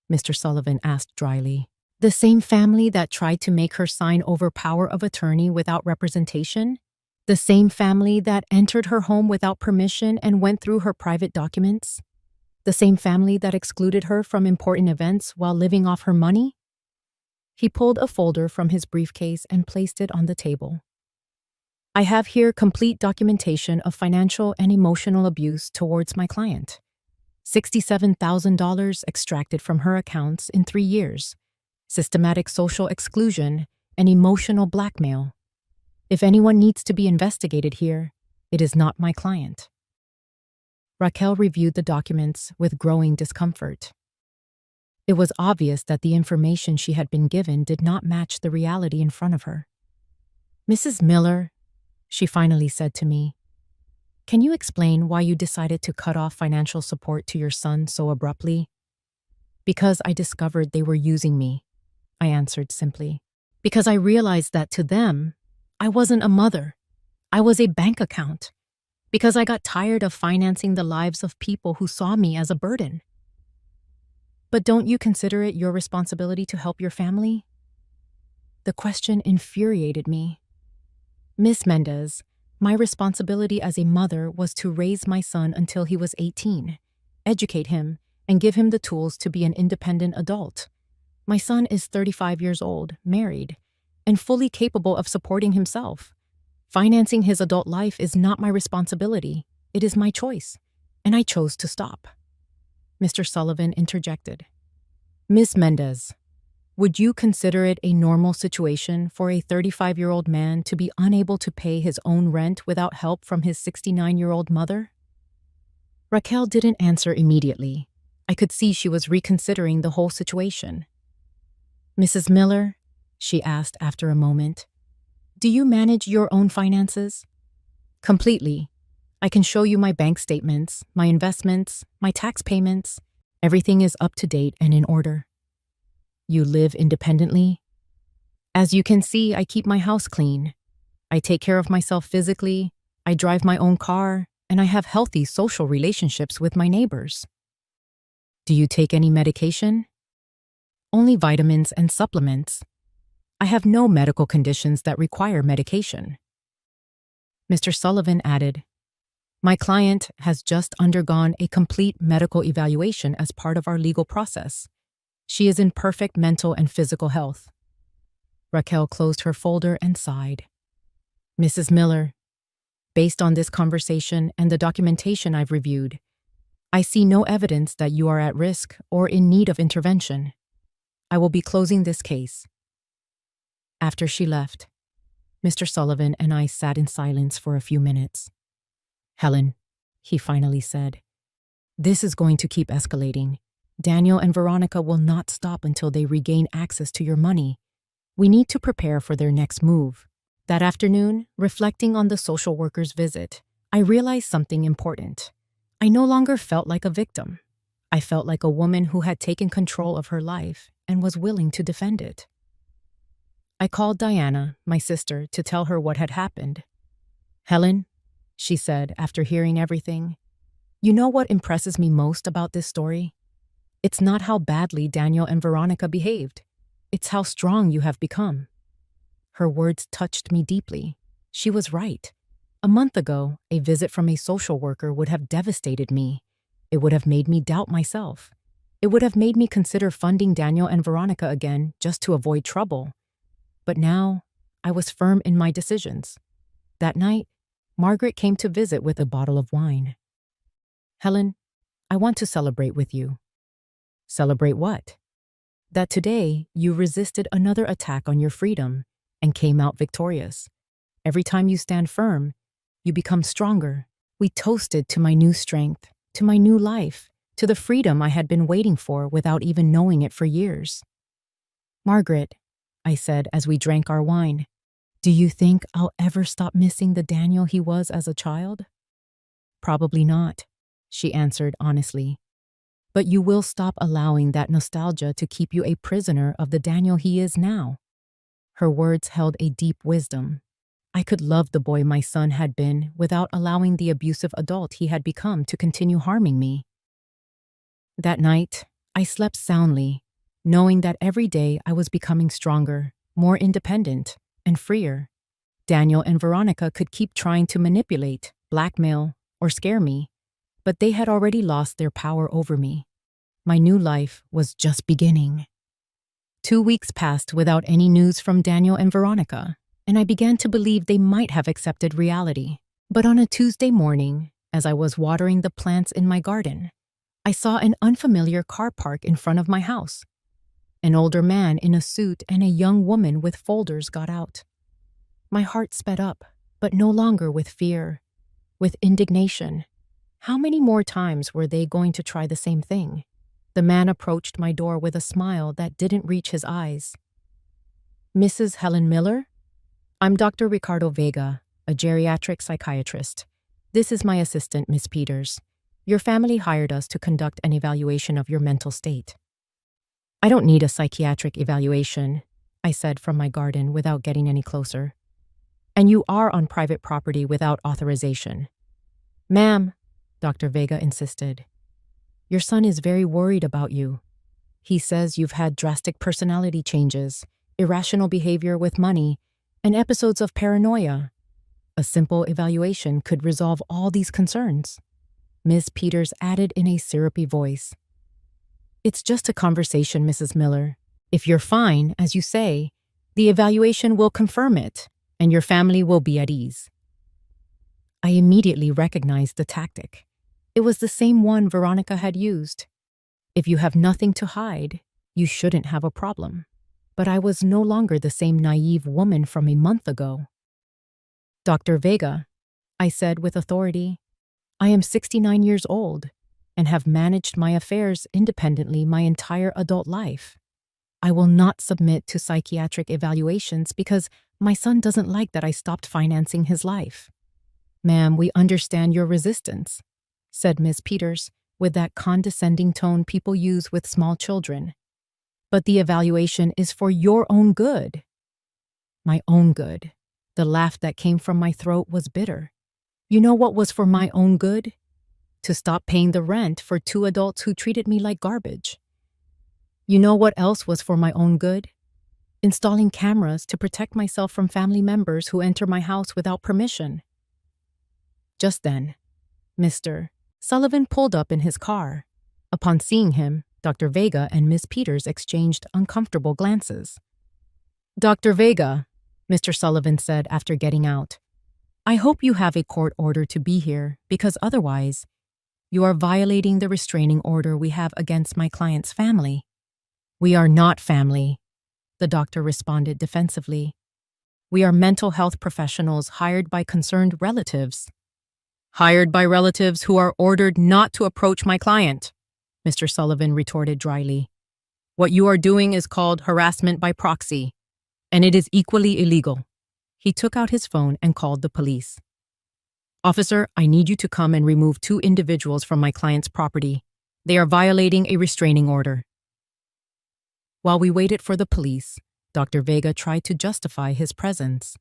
Mr. Sullivan asked dryly. "The same family that tried to make her sign over power of attorney without representation? The same family that entered her home without permission and went through her private documents? The same family that excluded her from important events while living off her money?" He pulled a folder from his briefcase and placed it on the table. "I have here complete documentation of financial and emotional abuse towards my client. $67,000 extracted from her accounts in 3 years, systematic social exclusion, and emotional blackmail. If anyone needs to be investigated here, it is not my client." Raquel reviewed the documents with growing discomfort. It was obvious that the information she had been given did not match the reality in front of her. "Mrs. Miller," she finally said to me, "can you explain why you decided to cut off financial support to your son so abruptly?" "Because I discovered they were using me," I answered simply. "Because I realized that to them, I wasn't a mother. I was a bank account. Because I got tired of financing the lives of people who saw me as a burden." "But don't you consider it your responsibility to help your family?" The question infuriated me. "Miss Mendez, my responsibility as a mother was to raise my son until he was 18, educate him, and give him the tools to be an independent adult. My son is 35 years old, married, and fully capable of supporting himself. Financing his adult life is not my responsibility. It is my choice, and I chose to stop." Mr. Sullivan interjected. "Miss Mendez, would you consider it a normal situation for a 35-year-old man to be unable to pay his own rent without help from his 69-year-old mother?" Raquel didn't answer immediately. I could see she was reconsidering the whole situation. "Mrs. Miller," she asked after a moment, "do you manage your own finances?" "Completely. I can show you my bank statements, my investments, my tax payments. Everything is up to date and in order." "You live independently?" "As you can see, I keep my house clean. I take care of myself physically, I drive my own car, and I have healthy social relationships with my neighbors." "Do you take any medication?" "Only vitamins and supplements. I have no medical conditions that require medication." Mr. Sullivan added, "My client has just undergone a complete medical evaluation as part of our legal process. She is in perfect mental and physical health." Raquel closed her folder and sighed. "Mrs. Miller, based on this conversation and the documentation I've reviewed, I see no evidence that you are at risk or in need of intervention. I will be closing this case." After she left, Mr. Sullivan and I sat in silence for a few minutes. "Helen," he finally said, "this is going to keep escalating. Daniel and Veronica will not stop until they regain access to your money. We need to prepare for their next move." That afternoon, reflecting on the social worker's visit, I realized something important. I no longer felt like a victim. I felt like a woman who had taken control of her life and was willing to defend it. I called Diana, my sister, to tell her what had happened. "Helen," she said after hearing everything, "you know what impresses me most about this story? It's not how badly Daniel and Veronica behaved. It's how strong you have become." Her words touched me deeply. She was right. A month ago, a visit from a social worker would have devastated me. It would have made me doubt myself. It would have made me consider funding Daniel and Veronica again just to avoid trouble. But now, I was firm in my decisions. That night, Margaret came to visit with a bottle of wine. "Helen, I want to celebrate with you." "Celebrate what?" "That today you resisted another attack on your freedom and came out victorious. Every time you stand firm, you become stronger." We toasted to my new strength, to my new life, to the freedom I had been waiting for without even knowing it for years. "Margaret," I said as we drank our wine, "do you think I'll ever stop missing the Daniel he was as a child?" "Probably not," she answered honestly. "But you will stop allowing that nostalgia to keep you a prisoner of the Daniel he is now." Her words held a deep wisdom. I could love the boy my son had been without allowing the abusive adult he had become to continue harming me. That night, I slept soundly, knowing that every day I was becoming stronger, more independent, and freer. Daniel and Veronica could keep trying to manipulate, blackmail, or scare me, but they had already lost their power over me. My new life was just beginning. 2 weeks passed without any news from Daniel and Veronica, and I began to believe they might have accepted reality. But on a Tuesday morning, as I was watering the plants in my garden, I saw an unfamiliar car park in front of my house. An older man in a suit and a young woman with folders got out. My heart sped up, but no longer with fear, with indignation. How many more times were they going to try the same thing? The man approached my door with a smile that didn't reach his eyes. "Mrs. Helen Miller? I'm Dr. Ricardo Vega, a geriatric psychiatrist. This is my assistant, Miss Peters. Your family hired us to conduct an evaluation of your mental state." "I don't need a psychiatric evaluation," I said from my garden without getting any closer. "And you are on private property without authorization." "Ma'am," Dr. Vega insisted, "your son is very worried about you. He says you've had drastic personality changes, irrational behavior with money, and episodes of paranoia. A simple evaluation could resolve all these concerns." Ms. Peters added in a syrupy voice, "It's just a conversation, Mrs. Miller. If you're fine, as you say, the evaluation will confirm it, and your family will be at ease." I immediately recognized the tactic. It was the same one Veronica had used. If you have nothing to hide, you shouldn't have a problem. But I was no longer the same naive woman from a month ago. "Dr. Vega," I said with authority, "I am 69 years old and have managed my affairs independently my entire adult life. I will not submit to psychiatric evaluations because my son doesn't like that I stopped financing his life." "Ma'am, we understand your resistance," said Ms. Peters with that condescending tone people use with small children. "But the evaluation is for your own good." My own good. The laugh that came from my throat was bitter. You know what was for my own good? To stop paying the rent for 2 adults who treated me like garbage. You know what else was for my own good? Installing cameras to protect myself from family members who enter my house without permission. Just then, Mr. Sullivan pulled up in his car. Upon seeing him, Dr. Vega and Miss Peters exchanged uncomfortable glances. "Dr. Vega," Mr. Sullivan said after getting out, "I hope you have a court order to be here, because otherwise, you are violating the restraining order we have against my client's family." "We are not family," the doctor responded defensively. "We are mental health professionals hired by concerned relatives." "Hired by relatives who are ordered not to approach my client," Mr. Sullivan retorted dryly. "What you are doing is called harassment by proxy, and it is equally illegal." He took out his phone and called the police. "Officer, I need you to come and remove 2 individuals from my client's property. They are violating a restraining order." While we waited for the police, Dr. Vega tried to justify his presence.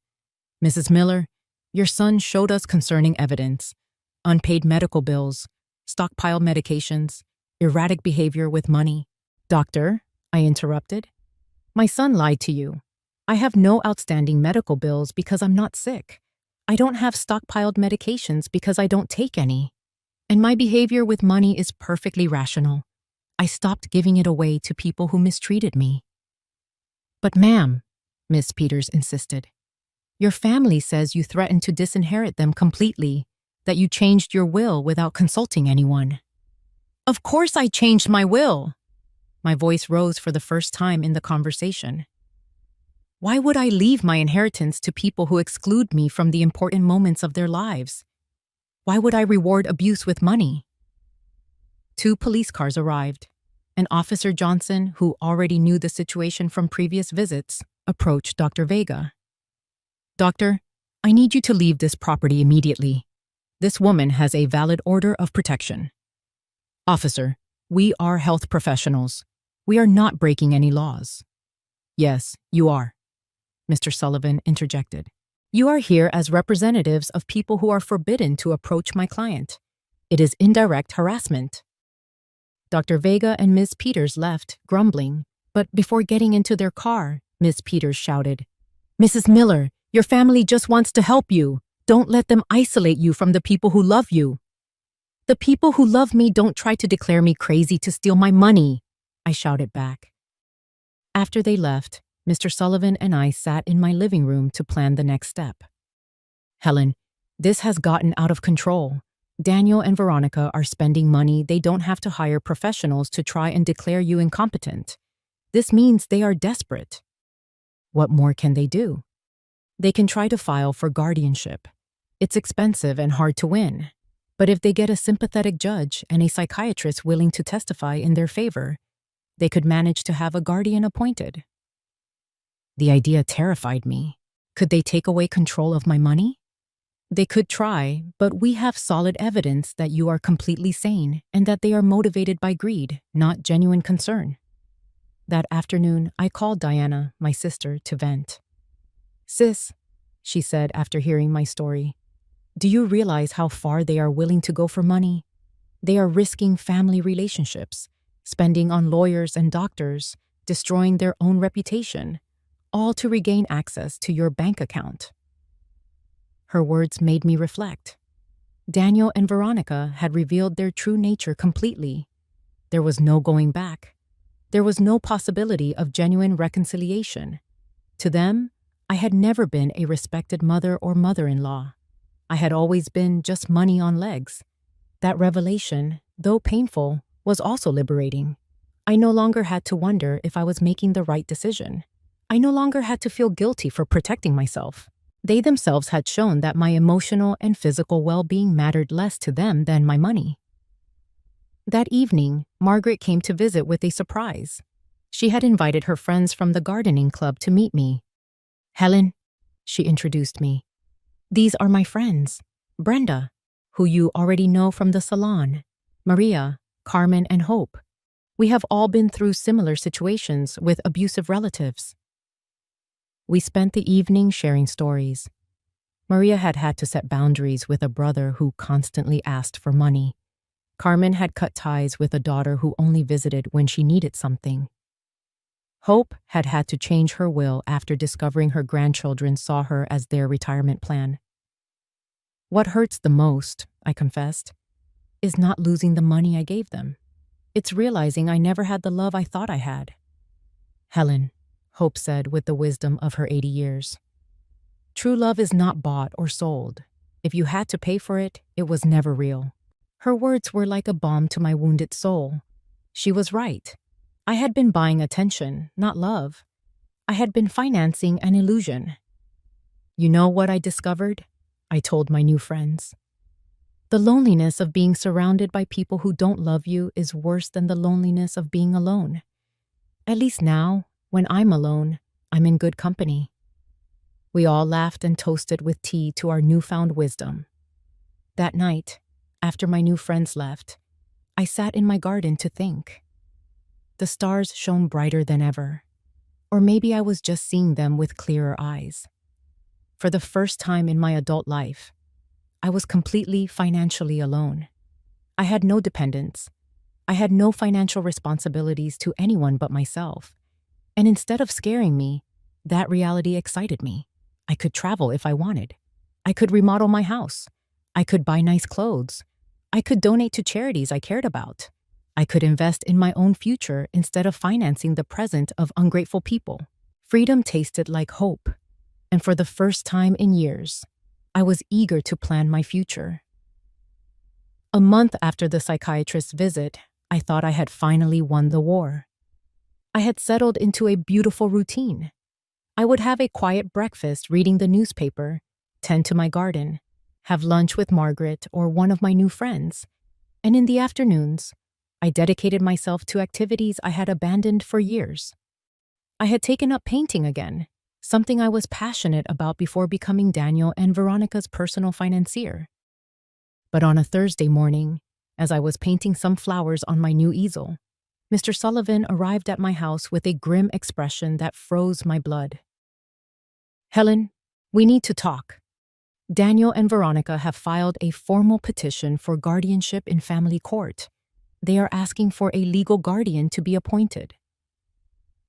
"Mrs. Miller, your son showed us concerning evidence: unpaid medical bills, stockpiled medications, erratic behavior with money." "Doctor," I interrupted, "my son lied to you. I have no outstanding medical bills because I'm not sick. I don't have stockpiled medications because I don't take any. And my behavior with money is perfectly rational. I stopped giving it away to people who mistreated me." "But ma'am," Miss Peters insisted, "your family says you threatened to disinherit them completely, that you changed your will without consulting anyone." "Of course I changed my will." My voice rose for the first time in the conversation. "Why would I leave my inheritance to people who exclude me from the important moments of their lives? Why would I reward abuse with money?" 2 police cars arrived, and Officer Johnson, who already knew the situation from previous visits, approached Dr. Vega. "Doctor, I need you to leave this property immediately. This woman has a valid order of protection." "Officer, we are health professionals. We are not breaking any laws." "Yes, you are," Mr. Sullivan interjected. "You are here as representatives of people who are forbidden to approach my client. It is indirect harassment." Dr. Vega and Ms. Peters left, grumbling, but before getting into their car, Ms. Peters shouted, "Mrs. Miller, your family just wants to help you. Don't let them isolate you from the people who love you." "The people who love me don't try to declare me crazy to steal my money," I shouted back. After they left, Mr. Sullivan and I sat in my living room to plan the next step. "Helen, this has gotten out of control. Daniel and Veronica are spending money they don't have to hire professionals to try and declare you incompetent. This means they are desperate." "What more can they do?" "They can try to file for guardianship. It's expensive and hard to win. But if they get a sympathetic judge and a psychiatrist willing to testify in their favor, they could manage to have a guardian appointed." The idea terrified me. Could they take away control of my money? "They could try, but we have solid evidence that you are completely sane and that they are motivated by greed, not genuine concern." That afternoon, I called Diana, my sister, to vent. "Sis," she said after hearing my story, "do you realize how far they are willing to go for money? They are risking family relationships, spending on lawyers and doctors, destroying their own reputation, all to regain access to your bank account." Her words made me reflect. Daniel and Veronica had revealed their true nature completely. There was no going back. There was no possibility of genuine reconciliation. To them, I had never been a respected mother or mother-in-law. I had always been just money on legs. That revelation, though painful, was also liberating. I no longer had to wonder if I was making the right decision. I no longer had to feel guilty for protecting myself. They themselves had shown that my emotional and physical well-being mattered less to them than my money. That evening, Margaret came to visit with a surprise. She had invited her friends from the gardening club to meet me. "Helen," she introduced me. "These are my friends. Brenda, who you already know from the salon, Maria, Carmen, and Hope. We have all been through similar situations with abusive relatives." We spent the evening sharing stories. Maria had had to set boundaries with a brother who constantly asked for money. Carmen had cut ties with a daughter who only visited when she needed something. Hope had had to change her will after discovering her grandchildren saw her as their retirement plan. What hurts the most, I confessed, is not losing the money I gave them. It's realizing I never had the love I thought I had. Helen, Hope said with the wisdom of her 80 years. True love is not bought or sold. If you had to pay for it, it was never real. Her words were like a balm to my wounded soul. She was right. I had been buying attention, not love. I had been financing an illusion. You know what I discovered? I told my new friends. The loneliness of being surrounded by people who don't love you is worse than the loneliness of being alone. At least now, when I'm alone, I'm in good company. We all laughed and toasted with tea to our newfound wisdom. That night, after my new friends left, I sat in my garden to think. The stars shone brighter than ever. Or maybe I was just seeing them with clearer eyes. For the first time in my adult life, I was completely financially alone. I had no dependents. I had no financial responsibilities to anyone but myself. And instead of scaring me, that reality excited me. I could travel if I wanted. I could remodel my house. I could buy nice clothes. I could donate to charities I cared about. I could invest in my own future instead of financing the present of ungrateful people. Freedom tasted like hope. And for the first time in years, I was eager to plan my future. A month after the psychiatrist's visit, I thought I had finally won the war. I had settled into a beautiful routine. I would have a quiet breakfast reading the newspaper, tend to my garden, have lunch with Margaret or one of my new friends, and in the afternoons, I dedicated myself to activities I had abandoned for years. I had taken up painting again, something I was passionate about before becoming Daniel and Veronica's personal financier. But on a Thursday morning, as I was painting some flowers on my new easel, Mr. Sullivan arrived at my house with a grim expression that froze my blood. Helen, we need to talk. Daniel and Veronica have filed a formal petition for guardianship in family court. They are asking for a legal guardian to be appointed.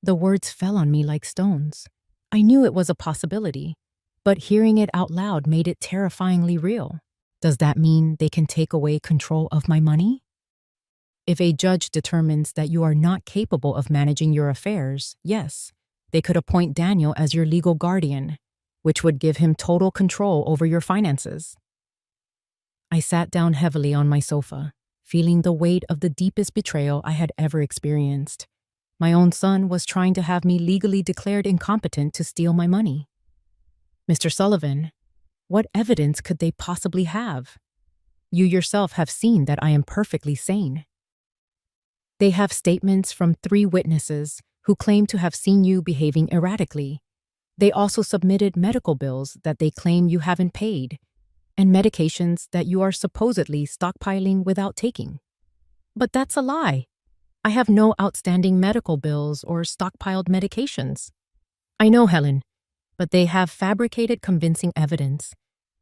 The words fell on me like stones. I knew it was a possibility, but hearing it out loud made it terrifyingly real. Does that mean they can take away control of my money? If a judge determines that you are not capable of managing your affairs, yes, they could appoint Daniel as your legal guardian, which would give him total control over your finances. I sat down heavily on my sofa, feeling the weight of the deepest betrayal I had ever experienced. My own son was trying to have me legally declared incompetent to steal my money. Mr. Sullivan, what evidence could they possibly have? You yourself have seen that I am perfectly sane. They have statements from 3 witnesses who claim to have seen you behaving erratically. They also submitted medical bills that they claim you haven't paid, and medications that you are supposedly stockpiling without taking. But that's a lie. I have no outstanding medical bills or stockpiled medications. I know, Helen, but they have fabricated convincing evidence.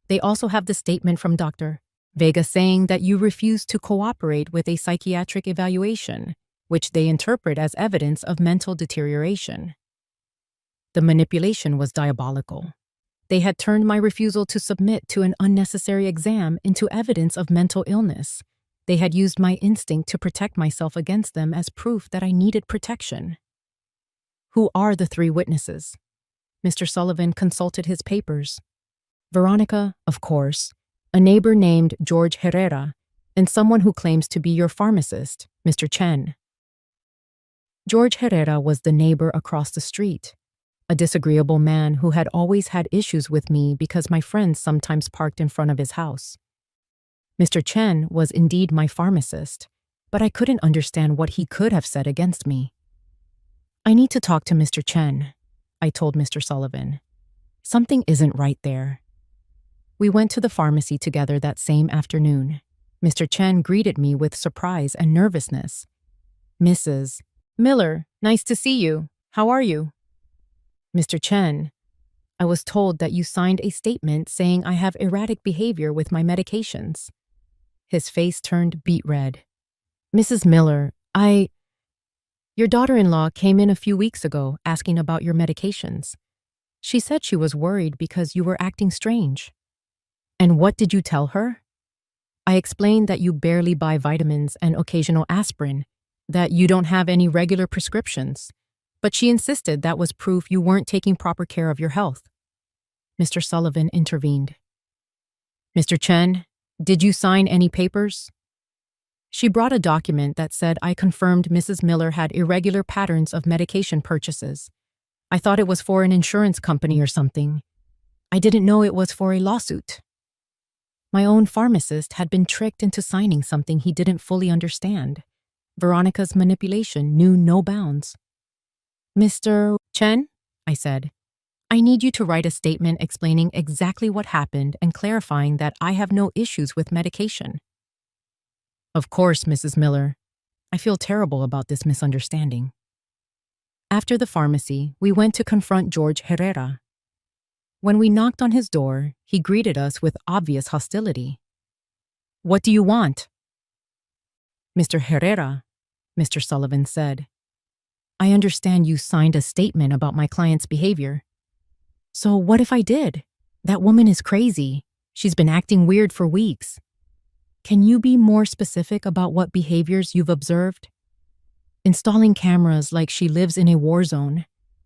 They also have the statement from Dr. Vega saying that you refused to cooperate with a psychiatric evaluation, which they interpret as evidence of mental deterioration. The manipulation was diabolical. They had turned my refusal to submit to an unnecessary exam into evidence of mental illness. They had used my instinct to protect myself against them as proof that I needed protection. Who are the 3 witnesses? Mr. Sullivan consulted his papers. Veronica, of course, a neighbor named George Herrera, and someone who claims to be your pharmacist, Mr. Chen. George Herrera was the neighbor across the street, a disagreeable man who had always had issues with me because my friends sometimes parked in front of his house. Mr. Chen was indeed my pharmacist, but I couldn't understand what he could have said against me. I need to talk to Mr. Chen, I told Mr. Sullivan. Something isn't right there. We went to the pharmacy together that same afternoon. Mr. Chen greeted me with surprise and nervousness. Mrs. Miller, nice to see you. How are you? Mr. Chen, I was told that you signed a statement saying I have erratic behavior with my medications. His face turned beet red. Mrs. Miller, Your daughter-in-law came in a few weeks ago asking about your medications. She said she was worried because you were acting strange. And what did you tell her? I explained that you barely buy vitamins and occasional aspirin, that you don't have any regular prescriptions. But she insisted that was proof you weren't taking proper care of your health. Mr. Sullivan intervened. Mr. Chen, did you sign any papers? She brought a document that said I confirmed Mrs. Miller had irregular patterns of medication purchases. I thought it was for an insurance company or something. I didn't know it was for a lawsuit. My own pharmacist had been tricked into signing something he didn't fully understand. Veronica's manipulation knew no bounds. Mr. Chen, I said, I need you to write a statement explaining exactly what happened and clarifying that I have no issues with medication. Of course, Mrs. Miller. I feel terrible about this misunderstanding. After the pharmacy, we went to confront George Herrera. When we knocked on his door, he greeted us with obvious hostility. What do you want? Mr. Herrera, Mr. Sullivan said, I understand you signed a statement about my client's behavior. So what if I did? That woman is crazy. She's been acting weird for weeks. Can you be more specific about what behaviors you've observed? Installing cameras like she lives in a war zone,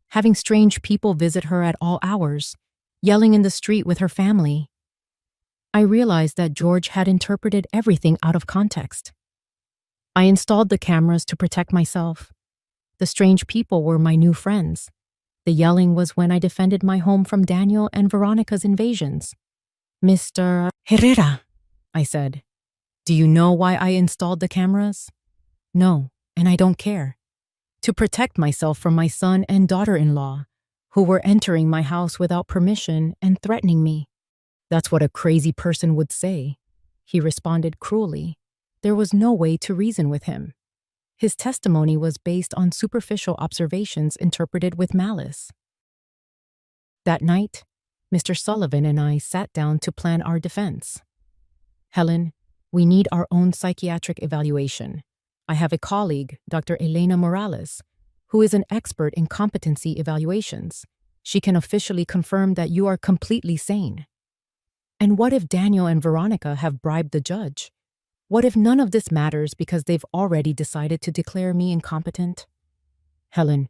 having strange people visit her at all hours, yelling in the street with her family. I realized that George had interpreted everything out of context. I installed the cameras to protect myself. The strange people were my new friends. The yelling was when I defended my home from Daniel and Veronica's invasions. Mr. Herrera, I said, do you know why I installed the cameras? No, and I don't care. To protect myself from my son and daughter-in-law, who were entering my house without permission and threatening me. That's what a crazy person would say. He responded cruelly. There was no way to reason with him. His testimony was based on superficial observations interpreted with malice. That night, Mr. Sullivan and I sat down to plan our defense. Helen, we need our own psychiatric evaluation. I have a colleague, Dr. Elena Morales, who is an expert in competency evaluations. She can officially confirm that you are completely sane. And what if Daniel and Veronica have bribed the judge? What if none of this matters because they've already decided to declare me incompetent? Helen,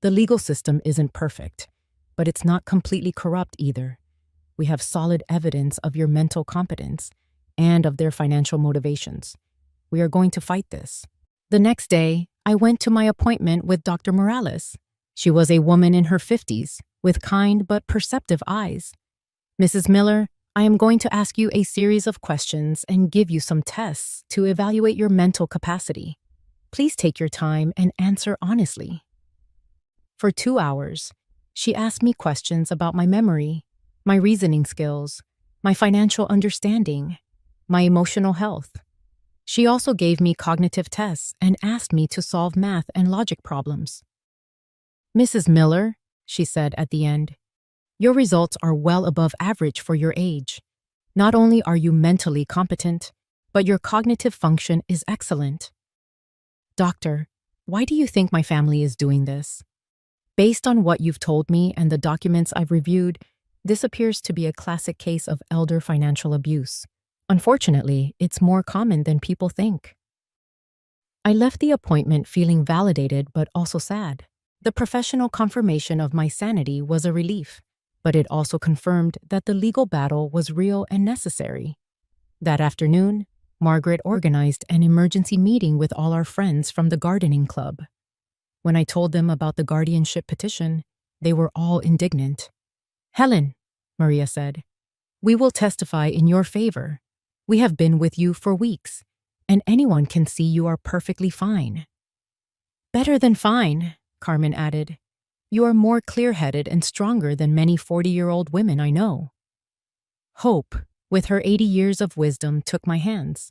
the legal system isn't perfect, but it's not completely corrupt either. We have solid evidence of your mental competence and of their financial motivations. We are going to fight this. The next day, I went to my appointment with Dr. Morales. She was a woman in her 50s, with kind but perceptive eyes. Mrs. Miller, I am going to ask you a series of questions and give you some tests to evaluate your mental capacity. Please take your time and answer honestly. For 2 hours, she asked me questions about my memory, my reasoning skills, my financial understanding, my emotional health. She also gave me cognitive tests and asked me to solve math and logic problems. Mrs. Miller, she said at the end, your results are well above average for your age. Not only are you mentally competent, but your cognitive function is excellent. Doctor, why do you think my family is doing this? Based on what you've told me and the documents I've reviewed, this appears to be a classic case of elder financial abuse. Unfortunately, it's more common than people think. I left the appointment feeling validated but also sad. The professional confirmation of my sanity was a relief, but it also confirmed that the legal battle was real and necessary. That afternoon, Margaret organized an emergency meeting with all our friends from the gardening club. When I told them about the guardianship petition, they were all indignant. Helen, Maria said, we will testify in your favor. We have been with you for weeks, and anyone can see you are perfectly fine. Better than fine, Carmen added. You are more clear-headed and stronger than many 40-year-old women I know. Hope, with her 80 years of wisdom, took my hands.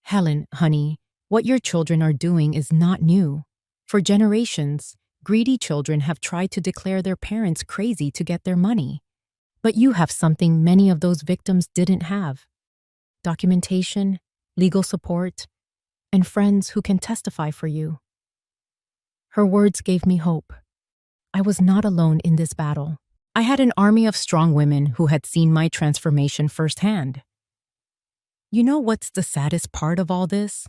Helen, honey, what your children are doing is not new. For generations, greedy children have tried to declare their parents crazy to get their money. But you have something many of those victims didn't have. Documentation, legal support, and friends who can testify for you. Her words gave me hope. I was not alone in this battle. I had an army of strong women who had seen my transformation firsthand. You know what's the saddest part of all this?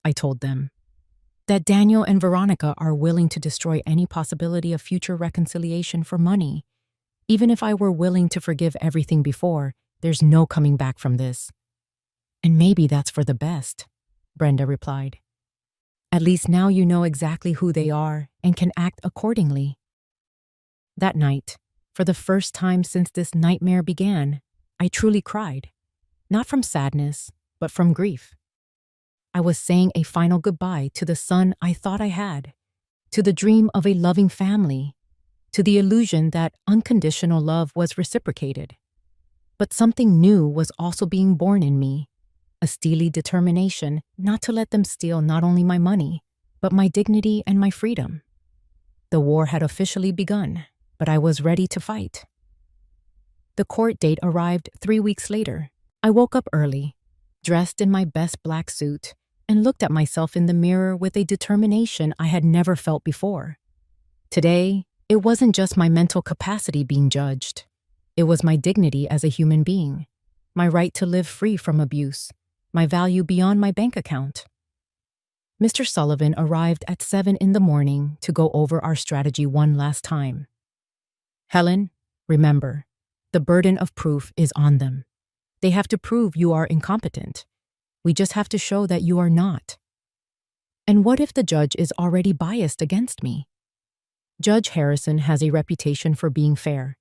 I told them. That Daniel and Veronica are willing to destroy any possibility of future reconciliation for money. Even if I were willing to forgive everything before, there's no coming back from this. And maybe that's for the best, Brenda replied. At least now you know exactly who they are and can act accordingly. That night, for the first time since this nightmare began, I truly cried. Not from sadness, but from grief. I was saying a final goodbye to the son I thought I had, to the dream of a loving family, to the illusion that unconditional love was reciprocated. But something new was also being born in me, a steely determination not to let them steal not only my money, but my dignity and my freedom. The war had officially begun, but I was ready to fight. The court date arrived 3 weeks later. I woke up early, dressed in my best black suit, and looked at myself in the mirror with a determination I had never felt before. Today, it wasn't just my mental capacity being judged. It was my dignity as a human being, my right to live free from abuse, my value beyond my bank account. Mr. Sullivan arrived at 7 in the morning to go over our strategy one last time. Helen, remember, the burden of proof is on them. They have to prove you are incompetent. We just have to show that you are not. And what if the judge is already biased against me? Judge Harrison has a reputation for being fair.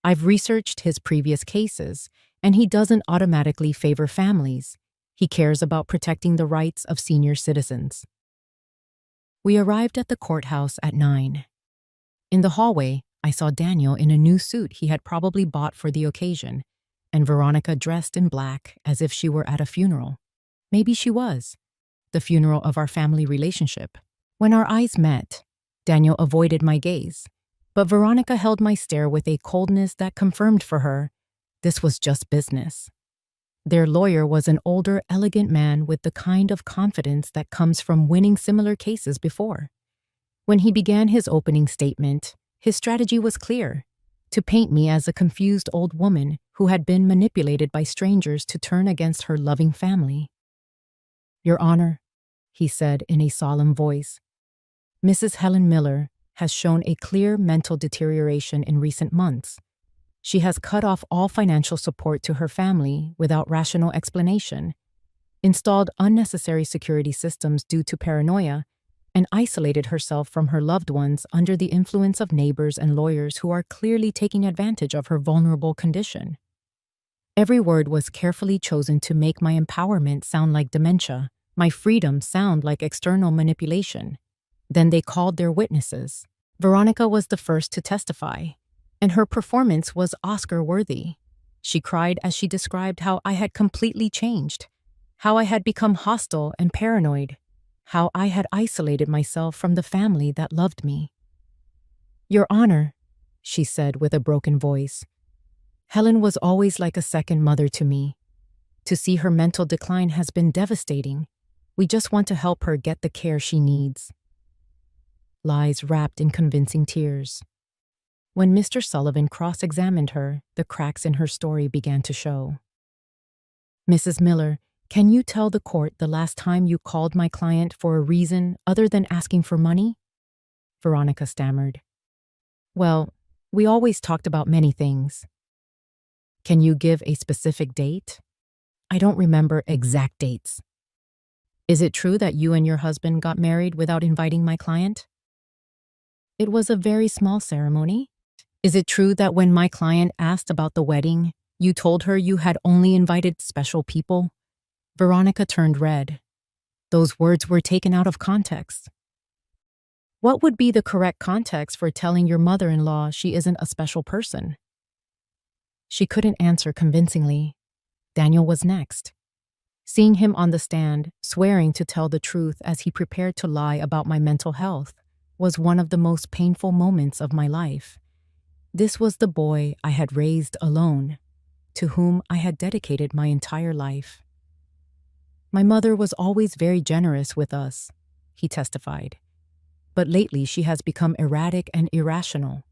I've researched his previous cases, and he doesn't automatically favor families. He cares about protecting the rights of senior citizens. We arrived at the courthouse at 9. In the hallway, I saw Daniel in a new suit he had probably bought for the occasion, and Veronica dressed in black as if she were at a funeral. Maybe she was. The funeral of our family relationship. When our eyes met, Daniel avoided my gaze, but Veronica held my stare with a coldness that confirmed for her this was just business. Their lawyer was an older, elegant man with the kind of confidence that comes from winning similar cases before. When he began his opening statement, his strategy was clear: to paint me as a confused old woman who had been manipulated by strangers to turn against her loving family. Your Honor, he said in a solemn voice, Mrs. Helen Miller has shown a clear mental deterioration in recent months. She has cut off all financial support to her family without rational explanation, installed unnecessary security systems due to paranoia, and isolated herself from her loved ones under the influence of neighbors and lawyers who are clearly taking advantage of her vulnerable condition. Every word was carefully chosen to make my empowerment sound like dementia, my freedom sound like external manipulation. Then they called their witnesses. Veronica was the first to testify, and her performance was Oscar-worthy. She cried as she described how I had completely changed, how I had become hostile and paranoid, how I had isolated myself from the family that loved me. Your Honor, she said with a broken voice, Helen was always like a second mother to me. To see her mental decline has been devastating. We just want to help her get the care she needs. Lies wrapped in convincing tears. When Mr. Sullivan cross-examined her, the cracks in her story began to show. Mrs. Miller, can you tell the court the last time you called my client for a reason other than asking for money? Veronica stammered. Well, we always talked about many things. Can you give a specific date? I don't remember exact dates. Is it true that you and your husband got married without inviting my client? It was a very small ceremony. Is it true that when my client asked about the wedding, you told her you had only invited special people? Veronica turned red. Those words were taken out of context. What would be the correct context for telling your mother-in-law she isn't a special person? She couldn't answer convincingly. Daniel was next. Seeing him on the stand, swearing to tell the truth as he prepared to lie about my mental health, was one of the most painful moments of my life. This was the boy I had raised alone, to whom I had dedicated my entire life. My mother was always very generous with us, he testified, but lately she has become erratic and irrational.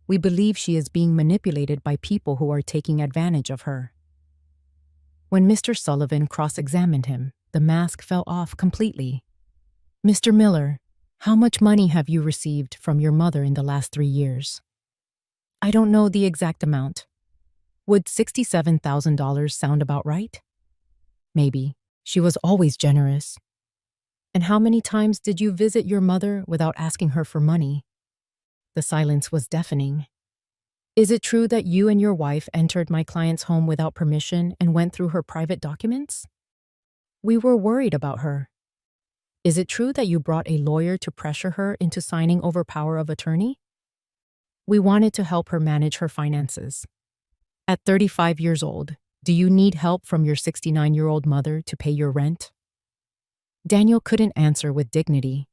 We believe she is being manipulated by people who are taking advantage of her." When Mr. Sullivan cross-examined him, the mask fell off completely. "Mr. Miller, how much money have you received from your mother in the last 3 years?" "I don't know the exact amount. Would $67,000 sound about right?" "Maybe. She was always generous." "And how many times did you visit your mother without asking her for money?" The silence was deafening. "Is it true that you and your wife entered my client's home without permission and went through her private documents?" "We were worried about her." "Is it true that you brought a lawyer to pressure her into signing over power of attorney?" "We wanted to help her manage her finances." "At 35 years old, do you need help from your 69-year-old mother to pay your rent?" Daniel couldn't answer with dignity.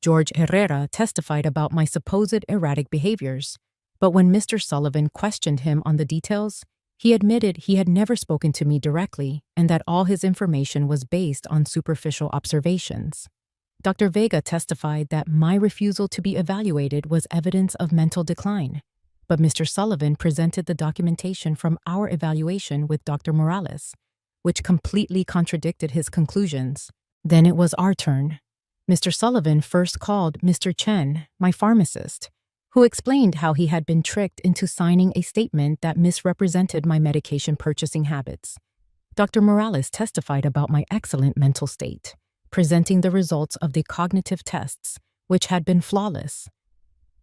George Herrera testified about my supposed erratic behaviors, but when Mr. Sullivan questioned him on the details, he admitted he had never spoken to me directly and that all his information was based on superficial observations. Dr. Vega testified that my refusal to be evaluated was evidence of mental decline, but Mr. Sullivan presented the documentation from our evaluation with Dr. Morales, which completely contradicted his conclusions. Then it was our turn. Mr. Sullivan first called Mr. Chen, my pharmacist, who explained how he had been tricked into signing a statement that misrepresented my medication purchasing habits. Dr. Morales testified about my excellent mental state, presenting the results of the cognitive tests, which had been flawless.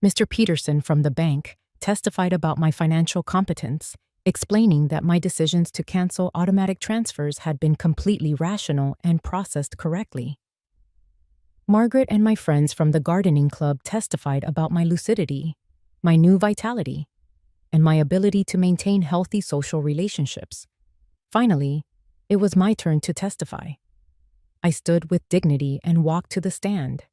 Mr. Peterson from the bank testified about my financial competence, explaining that my decisions to cancel automatic transfers had been completely rational and processed correctly. Margaret and my friends from the gardening club testified about my lucidity, my new vitality, and my ability to maintain healthy social relationships. Finally, it was my turn to testify. I stood with dignity and walked to the stand,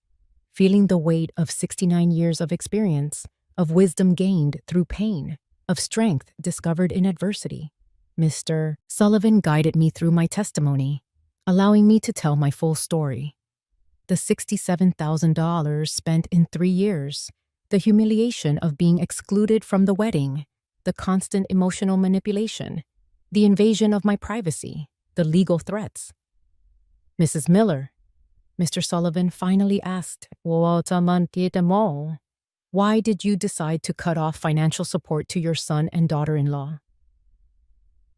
feeling the weight of 69 years of experience, of wisdom gained through pain, of strength discovered in adversity. Mr. Sullivan guided me through my testimony, allowing me to tell my full story. The $67,000 spent in 3 years, the humiliation of being excluded from the wedding, the constant emotional manipulation, the invasion of my privacy, the legal threats. "Mrs. Miller," Mr. Sullivan finally asked, "Why did you decide to cut off financial support to your son and daughter-in-law?"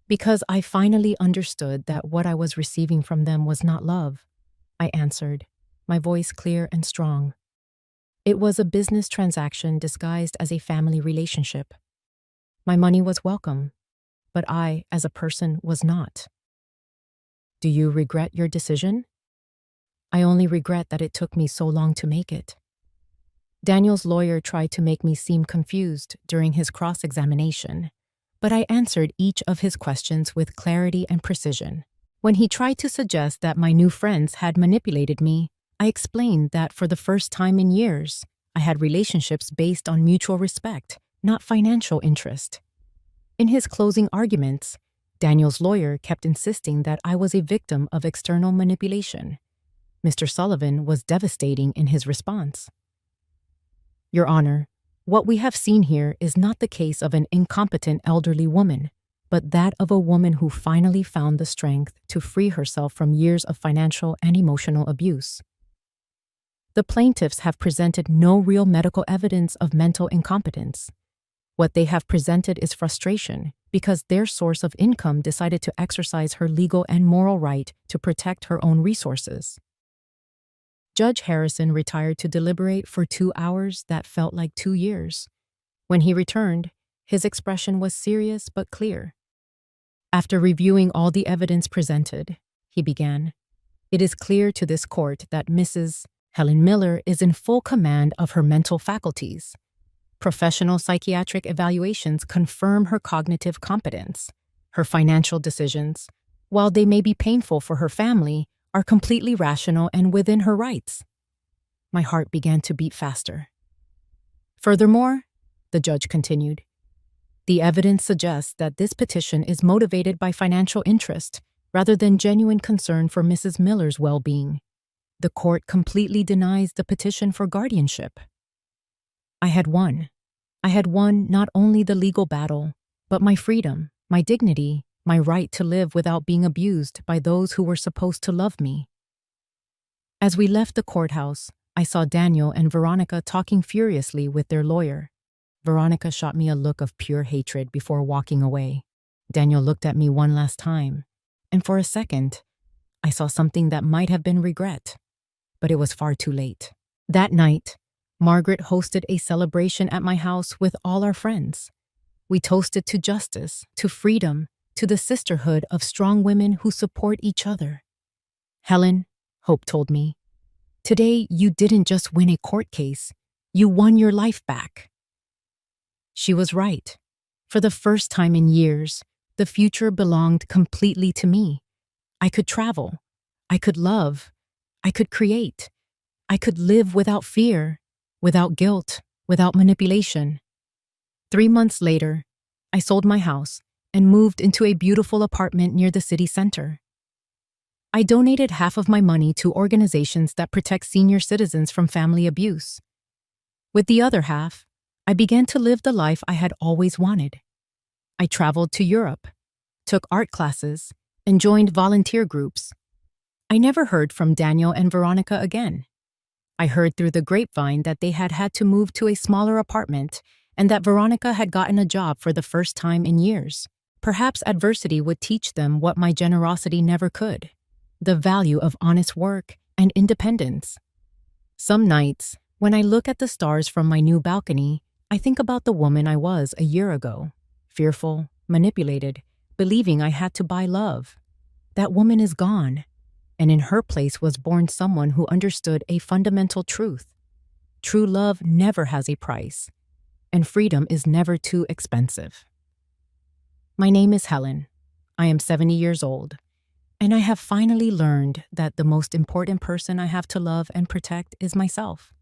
"Because I finally understood that what I was receiving from them was not love," I answered, my voice clear and strong. "It was a business transaction disguised as a family relationship. My money was welcome, but I, as a person, was not." "Do you regret your decision?" "I only regret that it took me so long to make it." Daniel's lawyer tried to make me seem confused during his cross-examination, but I answered each of his questions with clarity and precision. When he tried to suggest that my new friends had manipulated me, I explained that for the first time in years, I had relationships based on mutual respect, not financial interest. In his closing arguments, Daniel's lawyer kept insisting that I was a victim of external manipulation. Mr. Sullivan was devastating in his response. "Your Honor, what we have seen here is not the case of an incompetent elderly woman, but that of a woman who finally found the strength to free herself from years of financial and emotional abuse. The plaintiffs have presented no real medical evidence of mental incompetence. What they have presented is frustration because their source of income decided to exercise her legal and moral right to protect her own resources." Judge Harrison retired to deliberate for 2 hours that felt like 2 years. When he returned, his expression was serious but clear. "After reviewing all the evidence presented," he began, "it is clear to this court that Mrs. Helen Miller is in full command of her mental faculties. Professional psychiatric evaluations confirm her cognitive competence. Her financial decisions, while they may be painful for her family, are completely rational and within her rights." My heart began to beat faster. "Furthermore," the judge continued, "the evidence suggests that this petition is motivated by financial interest rather than genuine concern for Mrs. Miller's well-being. The court completely denies the petition for guardianship." I had won. I had won not only the legal battle, but my freedom, my dignity, my right to live without being abused by those who were supposed to love me. As we left the courthouse, I saw Daniel and Veronica talking furiously with their lawyer. Veronica shot me a look of pure hatred before walking away. Daniel looked at me one last time, and for a second, I saw something that might have been regret, but it was far too late. That night, Margaret hosted a celebration at my house with all our friends. We toasted to justice, to freedom, to the sisterhood of strong women who support each other. Helen, Hope told me, today you didn't just win a court case, you won your life back. She was right. For the first time in years, the future belonged completely to me. I could travel. I could love. I could create. I could live without fear, without guilt, without manipulation. 3 months later, I sold my house and moved into a beautiful apartment near the city center. I donated half of my money to organizations that protect senior citizens from family abuse. With the other half, I began to live the life I had always wanted. I traveled to Europe, took art classes, and joined volunteer groups. I never heard from Daniel and Veronica again. I heard through the grapevine that they had had to move to a smaller apartment and that Veronica had gotten a job for the first time in years. Perhaps adversity would teach them what my generosity never could: the value of honest work and independence. Some nights, when I look at the stars from my new balcony, I think about the woman I was a year ago, fearful, manipulated, believing I had to buy love. That woman is gone, and in her place was born someone who understood a fundamental truth. True love never has a price, and freedom is never too expensive. My name is Helen. I am 70 years old, and I have finally learned that the most important person I have to love and protect is myself.